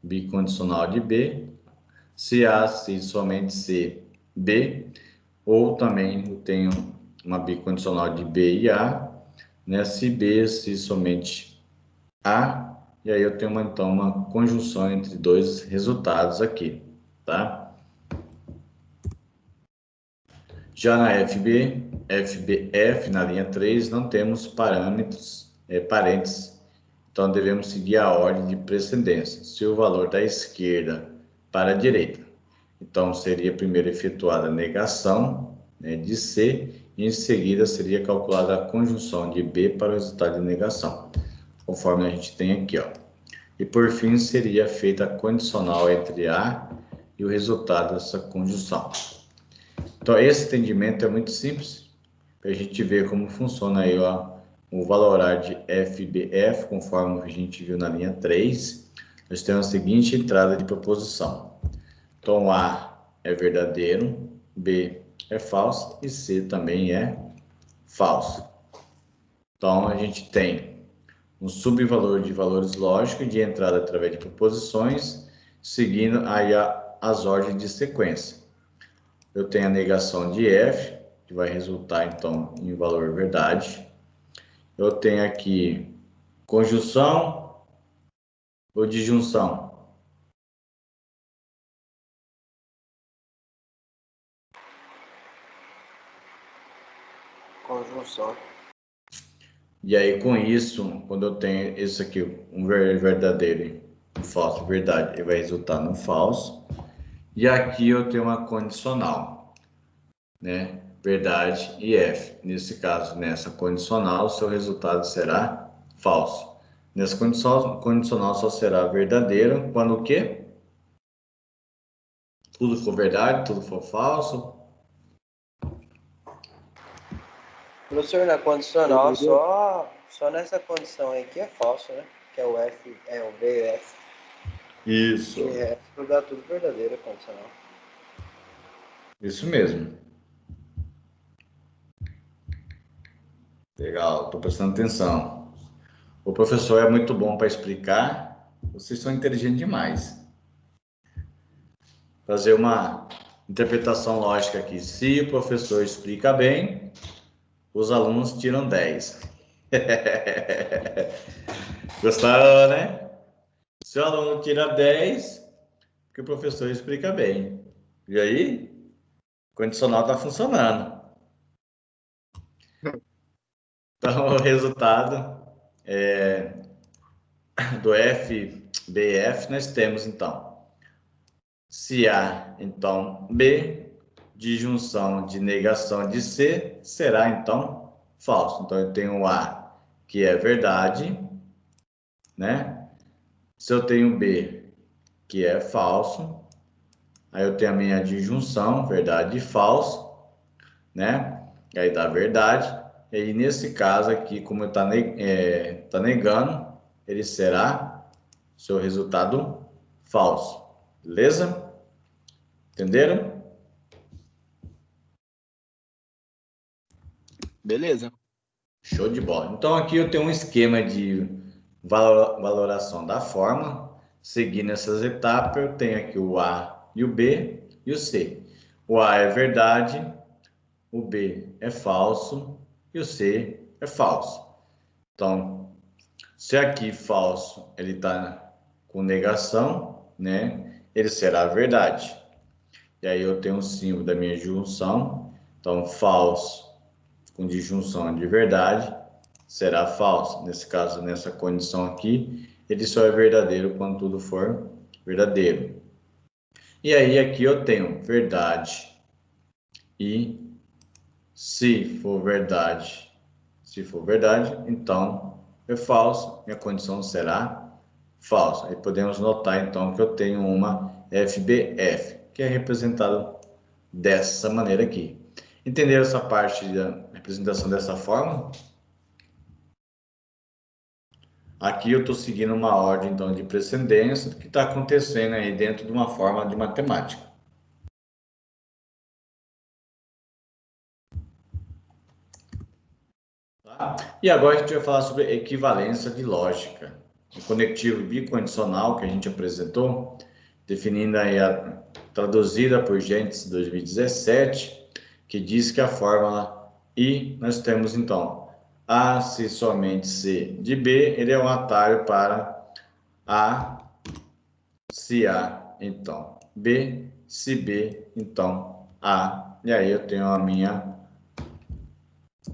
bicondicional de B, se A, se somente C, B, ou também eu tenho uma bicondicional de B e A, né? Se B, se somente A, e aí eu tenho então uma conjunção entre dois resultados aqui, tá? Já na FBF, na linha 3, não temos parênteses, então devemos seguir a ordem de precedência. Se o valor da esquerda para a direita, então seria primeiro efetuada a negação, né, de C, e em seguida seria calculada a conjunção de B para o resultado de negação, conforme a gente tem aqui, ó. E por fim seria feita a condicional entre A e o resultado dessa conjunção. Então esse entendimento é muito simples, para a gente ver como funciona aí, ó, o valorar de FBF, conforme a gente viu na linha 3, nós temos a seguinte entrada de proposição. Então A é verdadeiro, B é falso e C também é falso. Então a gente tem um subvalor de valores lógicos de entrada através de proposições, seguindo aí as ordens de sequência. Eu tenho a negação de F, que vai resultar então em valor verdade. Eu tenho aqui conjunção ou disjunção. Conjunção. E aí, com isso, quando eu tenho isso aqui, um verdadeiro e um falso, verdade, ele vai resultar no falso. E aqui eu tenho uma condicional, né? Verdade e F. Nesse caso, nessa condicional, o seu resultado será falso. Nessa condicional só será verdadeiro quando o quê? Tudo for verdade, tudo for falso. Professor, na condicional, só nessa condição aí que é falso, né? Que é o F, é o B e o F. Isso, De resto, dá tudo verdadeiro a condicional. isso mesmo. Legal, estou prestando atenção. O professor é muito bom para explicar, vocês são inteligentes demais. Fazer uma interpretação lógica aqui. Se o professor explica bem, os alunos tiram 10. Gostaram, né? Se o aluno tira 10, porque o professor explica bem. E aí, o condicional está funcionando. Então, o resultado do FBF nós temos, então, se A, então, B, disjunção de negação de C, será, então, falso. Então, eu tenho A, que é verdade, né? Se eu tenho B, que é falso, aí eu tenho a minha disjunção, verdade e falso, né? E aí dá verdade. E aí, nesse caso aqui, como está negando, ele será seu resultado falso. Beleza? Entenderam? Beleza. Show de bola. Então, aqui eu tenho um esquema de valoração da forma. Seguindo essas etapas, eu tenho aqui o A e o B e o C. O A é verdade, o B é falso e o C é falso. Então, se aqui falso ele está com negação, né? Ele será verdade. E aí eu tenho o símbolo da minha junção. Então, falso com disjunção de verdade será falso. Nesse caso, nessa condição aqui, ele só é verdadeiro quando tudo for verdadeiro. E aí aqui eu tenho verdade e se for verdade, então é falso, minha condição será falsa. Aí podemos notar então que eu tenho uma FBF, que é representada dessa maneira aqui. Entenderam essa parte da representação dessa forma? Aqui eu estou seguindo uma ordem então de precedência do que está acontecendo aí dentro de uma forma de matemática. Tá? E agora a gente vai falar sobre equivalência de lógica. O conectivo bicondicional que a gente apresentou, definindo aí a traduzida por Gentes 2017, que diz que a fórmula I, nós temos então A se somente C de B, ele é um atalho para A se A, então B, se B, então A. E aí eu tenho a minha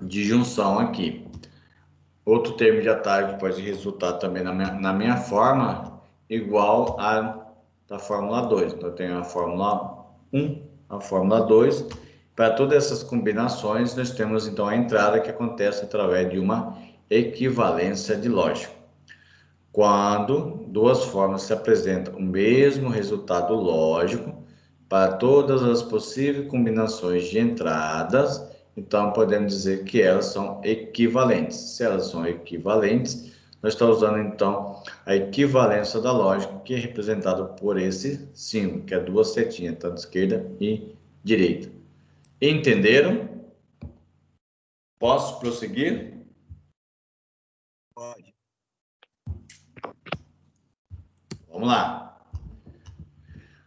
disjunção aqui. Outro termo de atalho que pode resultar também na minha forma, igual a da fórmula 2. Então, eu tenho a fórmula 1, a fórmula 2. Para todas essas combinações, nós temos, então, a entrada que acontece através de uma equivalência de lógica. Quando duas formas se apresentam o mesmo resultado lógico para todas as possíveis combinações de entradas, então podemos dizer que elas são equivalentes. Se elas são equivalentes, nós estamos usando então a equivalência da lógica, que é representada por esse símbolo, que é duas setinhas, tanto esquerda e direita. Entenderam? Posso prosseguir? Pode. Vamos lá.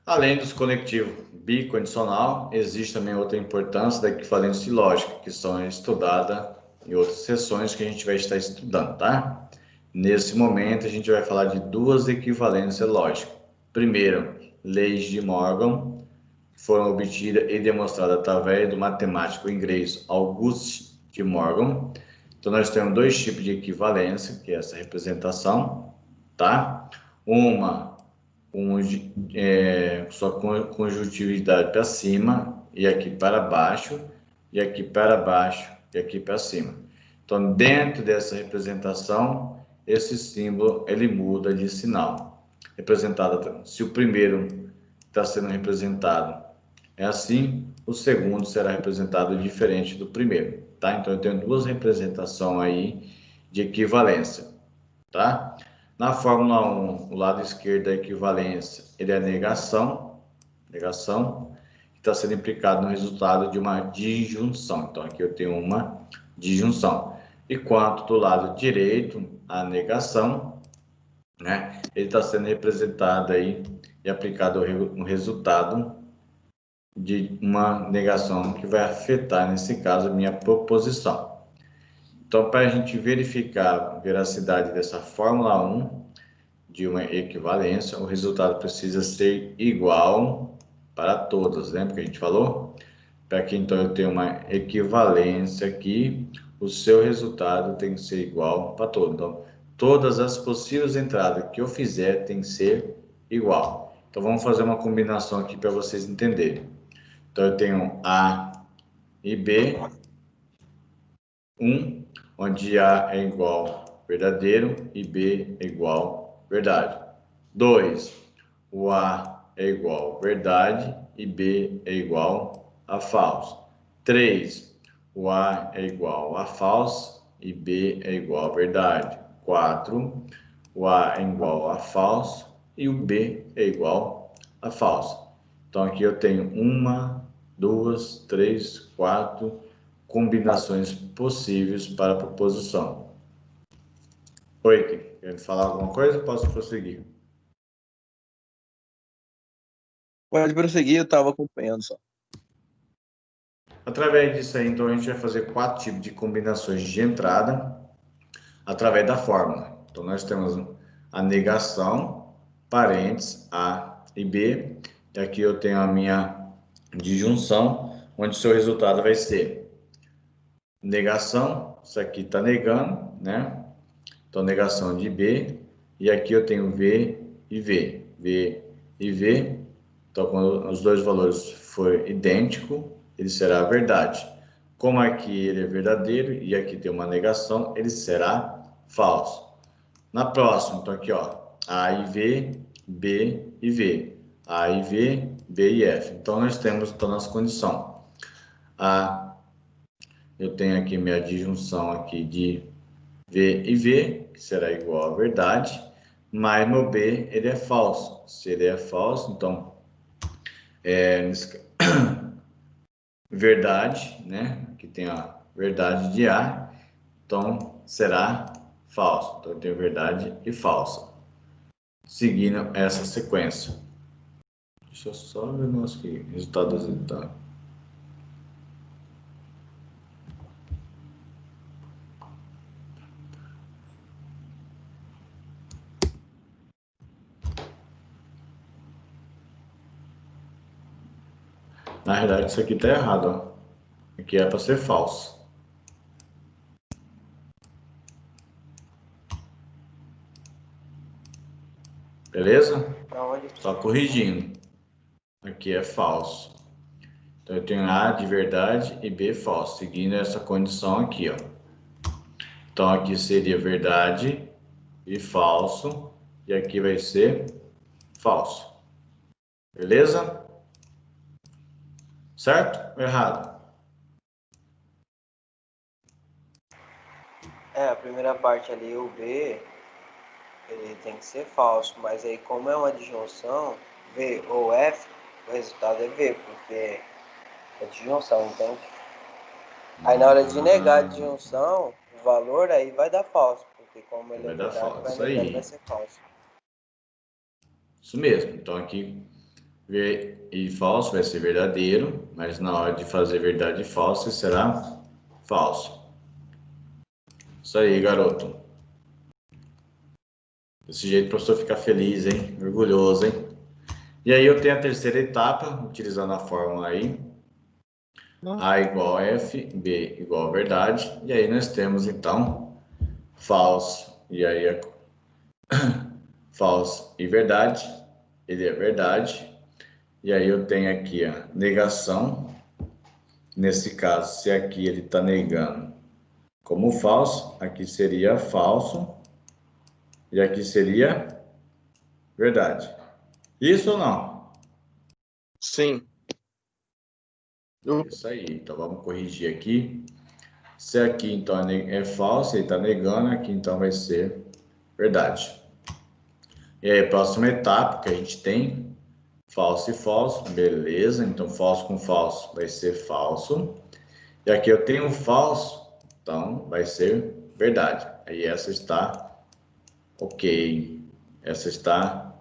Além dos conectivos bicondicional, existe também outra importância da equivalência lógica, que são estudadas em outras sessões que a gente vai estar estudando, tá? Nesse momento, a gente vai falar de duas equivalências lógicas. Primeiro, leis de Morgan, que foram obtidas e demonstradas através do matemático inglês Auguste de Morgan. Então, nós temos dois tipos de equivalência, que é essa representação, tá? Uma só com conjuntividade para cima, e aqui para baixo, e aqui para baixo, e aqui para cima. Então, dentro dessa representação, esse símbolo, ele muda de sinal. Representado, se o primeiro está sendo representado é assim, o segundo será representado diferente do primeiro, tá? Então, eu tenho duas representações aí de equivalência, tá? Na Fórmula 1, o lado esquerdo da equivalência, ele é negação, que está sendo implicado no resultado de uma disjunção. Então, aqui eu tenho uma disjunção. Enquanto do lado direito, a negação, né? Ele está sendo representado aí e aplicado no resultado de uma negação que vai afetar, nesse caso, a minha proposição. Então, para a gente verificar a veracidade dessa Fórmula 1 de uma equivalência, o resultado precisa ser igual para todas, lembra que a gente falou? Para que então eu tenha uma equivalência aqui, o seu resultado tem que ser igual para todos. Então, todas as possíveis entradas que eu fizer tem que ser igual. Então, vamos fazer uma combinação aqui para vocês entenderem. Então, eu tenho A e B, 1, onde A é igual verdadeiro e B é igual verdade. 2, o A é igual verdade e B é igual a falso. 3, o A é igual a falso e B é igual a verdade. 4, o A é igual a falso e o B é igual a falso. Então, aqui eu tenho 1, 2, 3, 4 combinações possíveis para a proposição. Oi, quer falar alguma coisa? Posso prosseguir? Pode prosseguir, eu estava acompanhando só. Através disso aí, então, a gente vai fazer 4 tipos de combinações de entrada através da fórmula. Então, nós temos a negação, parênteses, A e B. E aqui eu tenho a minha disjunção, onde o seu resultado vai ser negação, isso aqui está negando, né? Então, negação de B. E aqui eu tenho V e V. V e V. Então, quando os dois valores forem idênticos, ele será verdade. Como aqui ele é verdadeiro e aqui tem uma negação, ele será falso. Na próxima, então aqui, ó, A e V, B e V. A e V, B e F. Então, nós temos então nossa condição. Eu tenho aqui minha disjunção aqui de V e V, que será igual a verdade, mas meu B, ele é falso. Se ele é falso, então, verdade, né? Aqui tem a verdade de A, então será falso. Então, eu tenho verdade e falsa, seguindo essa sequência. Deixa eu só ver o nosso resultado das etapas. Na verdade, isso aqui está errado, ó. Aqui é para ser falso. Beleza? Só corrigindo. Aqui é falso. Então, eu tenho A de verdade e B falso, seguindo essa condição aqui, ó. Então, aqui seria verdade e falso, e aqui vai ser falso. Beleza? Certo ou errado? A primeira parte ali, o B, ele tem que ser falso, mas aí como é uma disjunção, V ou F, o resultado é V, porque é disjunção, entende? Aí na hora de negar a disjunção, o valor aí vai dar falso, porque como ele Vai é dar verdade, falso, vai isso negar, aí. ele vai ser falso. Isso mesmo. Então, aqui V e falso vai ser verdadeiro, mas na hora de fazer verdade e falso será falso. Isso aí, garoto. Desse jeito o professor fica feliz, hein? Orgulhoso, hein? E aí eu tenho a terceira etapa, utilizando a fórmula aí. A igual a F, B igual a verdade. E aí nós temos, então, falso. E aí é falso e verdade. Ele é verdade. E aí eu tenho aqui a negação. Nesse caso, se aqui ele está negando como falso, aqui seria falso. E aqui seria verdade. Isso ou não? Sim. Isso aí. Então vamos corrigir aqui. Se aqui então é falso, ele está negando, aqui então vai ser verdade. E aí, próxima etapa que a gente tem, falso e falso, beleza. Então falso com falso vai ser falso. E aqui eu tenho falso, então vai ser verdade. Aí essa está ok. Essa está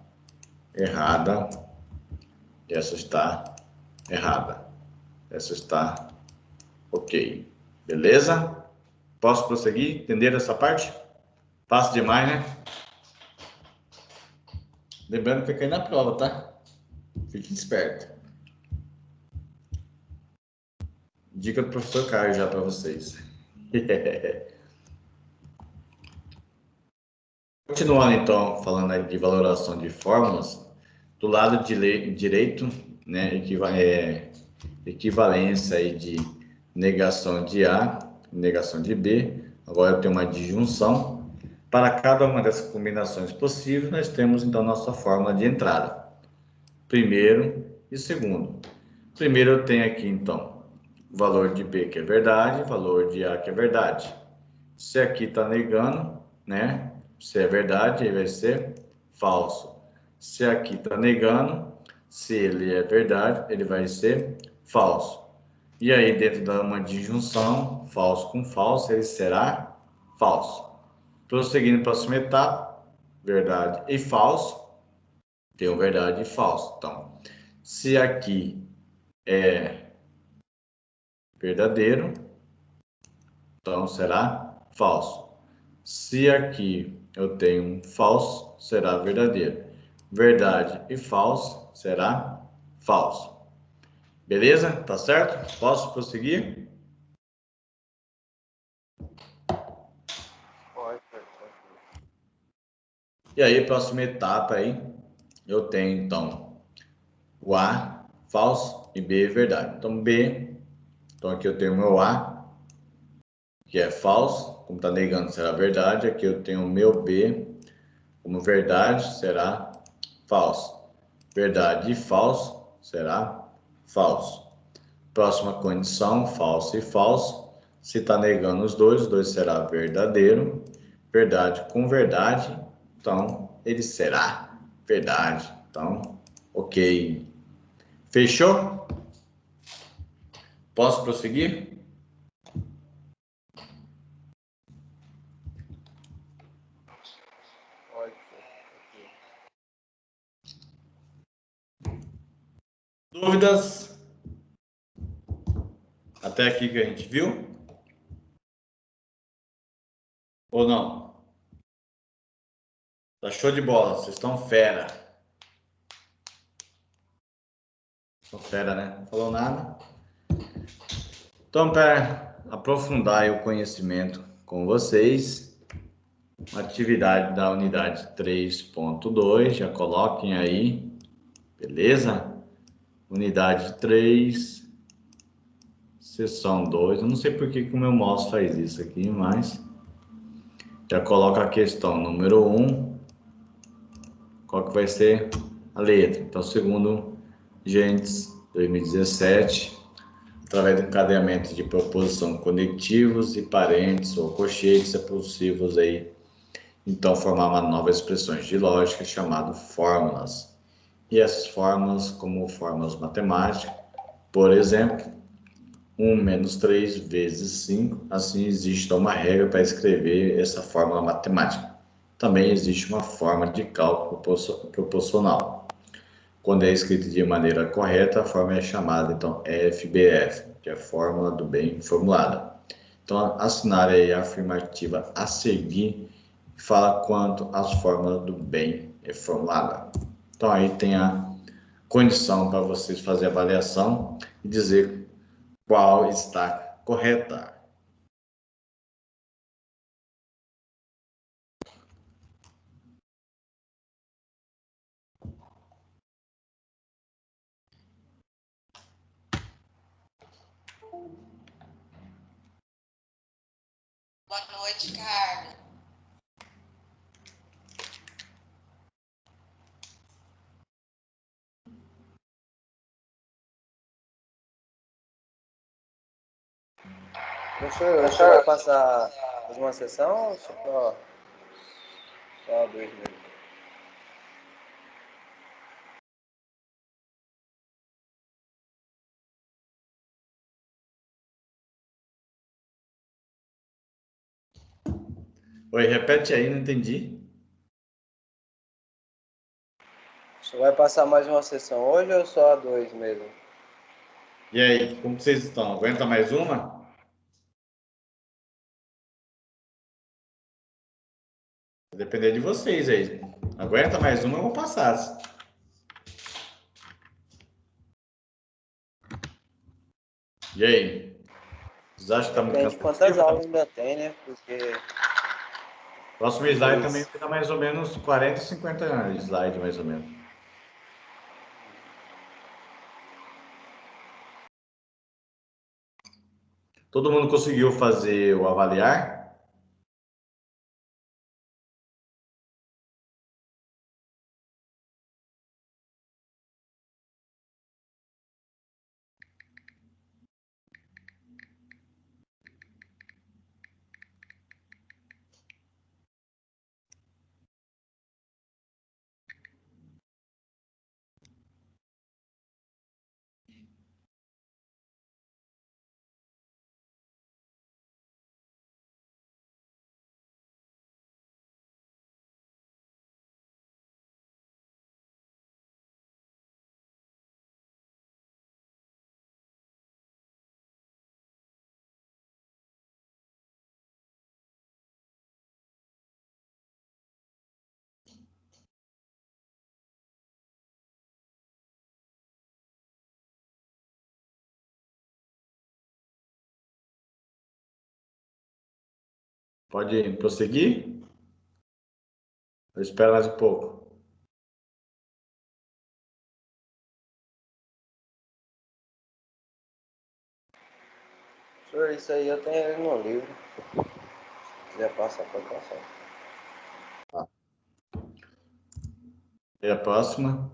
errada. Essa está errada. Essa está ok. Beleza? Posso prosseguir? Entenderam essa parte? Fácil demais, né? Lembrando que eu caí na prova, tá? Fique esperto. Dica do professor Caio já para vocês. Continuando, então, falando aí de valoração de fórmulas, do lado direito, né, equivalência aí de negação de A, negação de B. Agora eu tenho uma disjunção. Para cada uma dessas combinações possíveis, nós temos, então, nossa fórmula de entrada. Primeiro e segundo. Primeiro eu tenho aqui, então, o valor de B que é verdade, valor de A que é verdade. Se aqui está negando, né? Se é verdade, ele vai ser falso. Se aqui está negando, se ele é verdade, ele vai ser falso. E aí, dentro de uma disjunção, falso com falso, ele será falso. Prosseguindo para a próxima etapa, verdade e falso. Tenho verdade e falso. Então, se aqui é verdadeiro, então será falso. Se aqui eu tenho um falso, será verdadeiro. Verdade e falso será falso. Beleza? Tá certo? Posso prosseguir? Pode. E aí, próxima etapa aí, eu tenho então o A falso e B verdade. Então B, então aqui eu tenho o meu A, que é falso, como está negando será verdade. Aqui eu tenho o meu B, como verdade será falso. Verdade e falso será falso. Próxima condição, falso e falso. Se está negando os dois será verdadeiro. Verdade com verdade, então ele será verdade. Então, ok. Fechou? Posso prosseguir? Pode. Dúvidas? Até aqui que a gente viu? Ou não? Tá show de bola, vocês estão fera. Estão fera, né? Não falou nada. Então, para aprofundar o conhecimento com vocês, atividade da unidade 3.2, já coloquem aí, beleza? Unidade 3, seção 2. Eu não sei por que o meu mouse faz isso aqui, mas já coloca a questão número 1. Qual que vai ser a letra? Então, segundo Gentes 2017, através do encadeamento de proposição conectivos e parênteses ou colchetes repulsivos aí, então formar uma nova expressão de lógica chamada fórmulas. E essas fórmulas, como fórmulas matemáticas, por exemplo, 1 menos 3 vezes 5, assim existe uma regra para escrever essa fórmula matemática. Também existe uma forma de cálculo proporcional. Quando é escrito de maneira correta, a fórmula é chamada, então, FBF, que é a fórmula do bem formulada. Então, assinar aí a afirmativa a seguir, fala quanto as fórmulas do bem é formulada. Então, aí tem a condição para vocês fazerem a avaliação e dizer qual está correta? Boa noite, Carlos. Professor, você vai passar mais uma sessão ou só dois mesmo? Oi, repete aí, não entendi. Você vai passar mais uma sessão hoje ou só dois mesmo? E aí, como vocês estão? Aguenta mais uma? Vai depender de vocês aí. Aguenta mais uma, eu vou passar. E aí? Vocês acham que tá muito Depende de cansativo? quantas aulas ainda tem, né? Porque Próximo slide também vai dar mais ou menos 40, 50 slide, mais ou menos. Todo mundo conseguiu fazer o avaliar? Pode prosseguir? Eu espero mais um pouco. professor, isso aí eu tenho ele no livro. Se quiser passar, pode passar. E a próxima?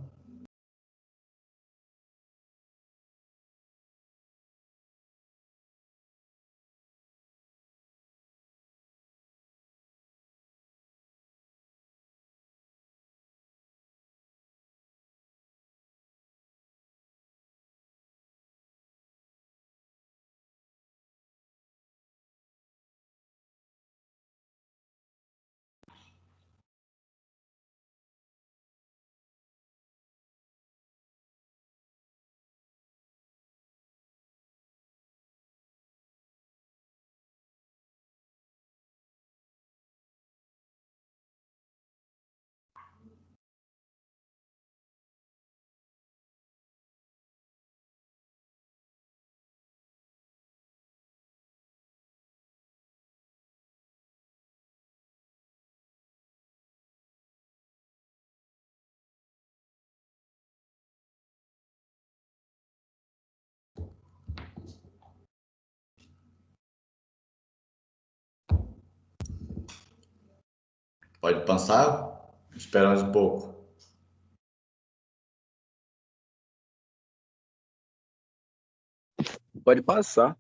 Pode passar? Espera mais um pouco. Pode passar.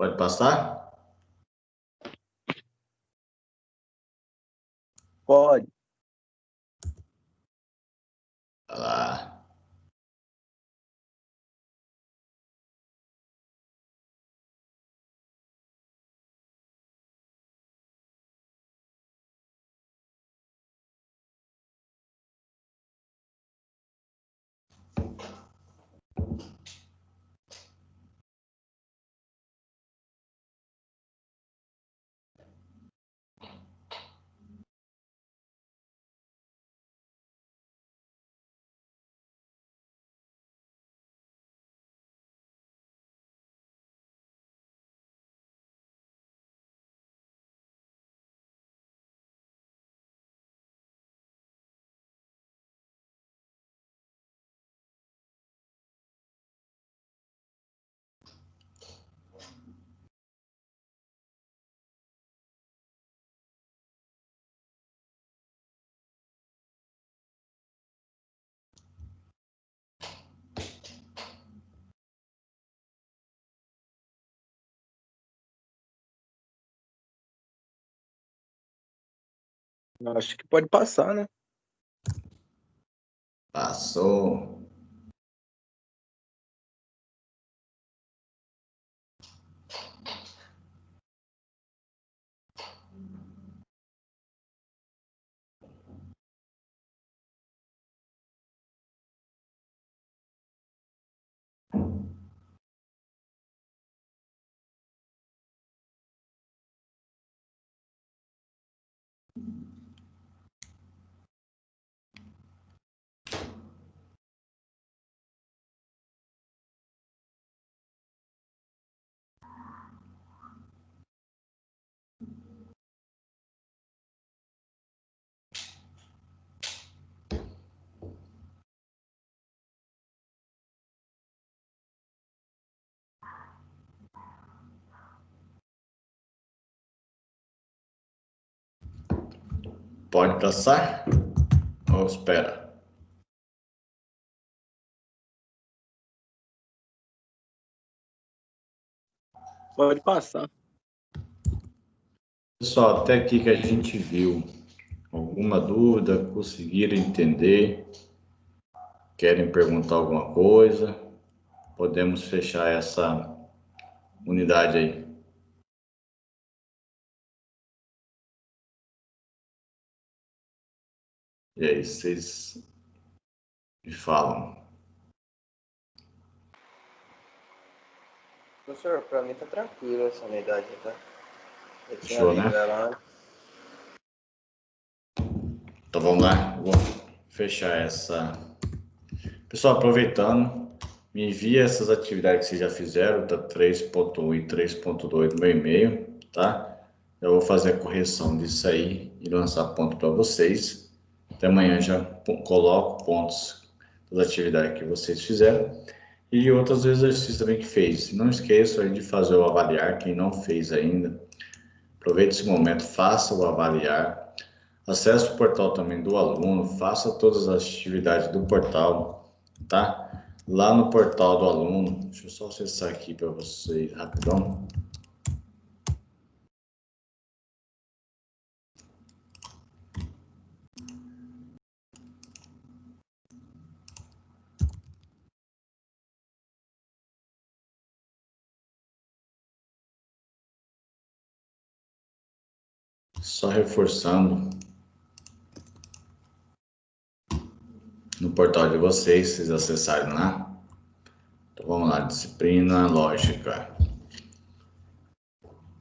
Pode passar? Pode. Vai lá. Acho que pode passar, né? Passou. Pode passar? Ou espera? Pode passar. Pessoal, até aqui que a gente viu. Alguma dúvida? Conseguiram entender? Querem perguntar alguma coisa? Podemos fechar essa unidade aí. E aí, vocês me falam. Professor, para mim tá tranquilo essa unidade, tá? Eu tinha Fechou, lido né? ela antes. Então vamos lá, vou fechar essa. Pessoal, aproveitando, me envia essas atividades que vocês já fizeram, tá 3.1 e 3.2 no meu e-mail, tá? Eu vou fazer a correção disso aí e lançar ponto para vocês. Até amanhã já coloco pontos das atividades que vocês fizeram e outros exercícios também que fez. Não esqueça aí de fazer o avaliar, quem não fez ainda. Aproveite esse momento, faça o avaliar. Acesse o portal também do aluno, faça todas as atividades do portal, tá? Lá no portal do aluno, deixa eu só acessar aqui para vocês rapidão. Só reforçando no portal de vocês acessarem lá. Então vamos lá, disciplina lógica.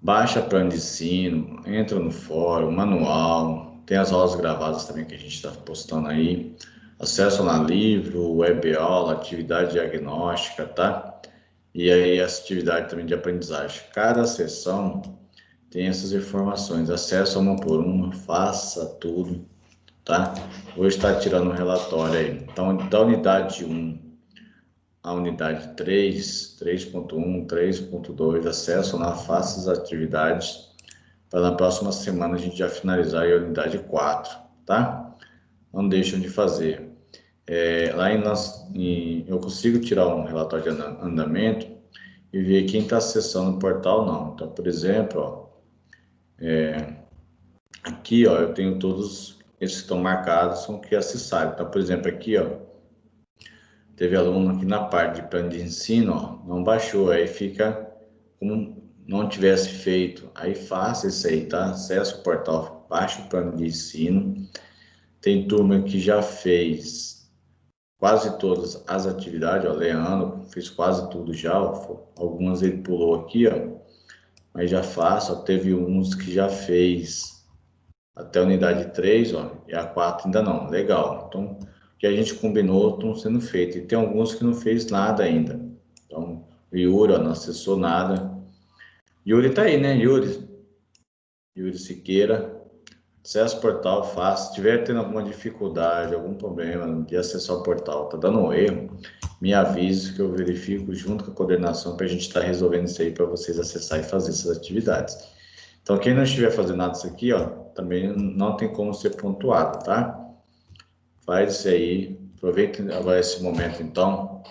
Baixa plano de ensino, entra no fórum, manual, tem as aulas gravadas também que a gente está postando aí. Acesso lá livro, web aula, atividade diagnóstica, tá? E aí essa atividade também de aprendizagem. Cada sessão tem essas informações, acessa uma por uma, faça tudo, tá? Vou estar tirando um relatório aí. Então, da unidade 1 à unidade 3, 3.1, 3.2, acessam lá, faça as atividades, para na próxima semana a gente já finalizar a unidade 4, tá? Não deixem de fazer. Lá eu consigo tirar um relatório de andamento e ver quem está acessando o portal não. Então, por exemplo, ó, aqui, ó, eu tenho todos esses que estão marcados, são que acessaram. Então, por exemplo, aqui, ó, teve aluno aqui na parte de plano de ensino, ó, não baixou, aí fica como não tivesse feito. Aí faça isso aí, tá? Acesse o portal, baixa o plano de ensino. Tem turma que já fez quase todas as atividades, ó, Leandro fez quase tudo já, ó, algumas ele pulou aqui, ó, mas já faço, ó, teve uns que já fez até a unidade 3, ó, e a 4 ainda não, legal. Então, o que a gente combinou estão sendo feitos, e tem alguns que não fez nada ainda. Então, o Yuri, ó, não acessou nada. Yuri tá aí, né, Yuri Siqueira. Acesse o portal, faça. Se tiver tendo alguma dificuldade, algum problema de acessar o portal, tá dando um erro, me avise que eu verifico junto com a coordenação para a gente estar resolvendo isso aí para vocês acessar e fazer essas atividades. Então, quem não estiver fazendo nada disso aqui, ó, também não tem como ser pontuado, tá? Faz isso aí. Aproveitem agora esse momento, então.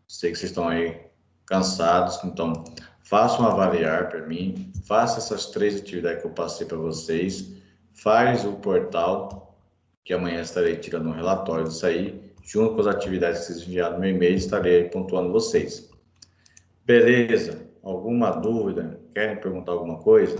Sei que vocês estão aí cansados, então façam um avaliar para mim, faça essas 3 atividades que eu passei para vocês, faz o portal, que amanhã estarei tirando um relatório disso aí, junto com as atividades que vocês enviaram no meu e-mail, estarei pontuando vocês. Beleza? Alguma dúvida? Querem perguntar alguma coisa?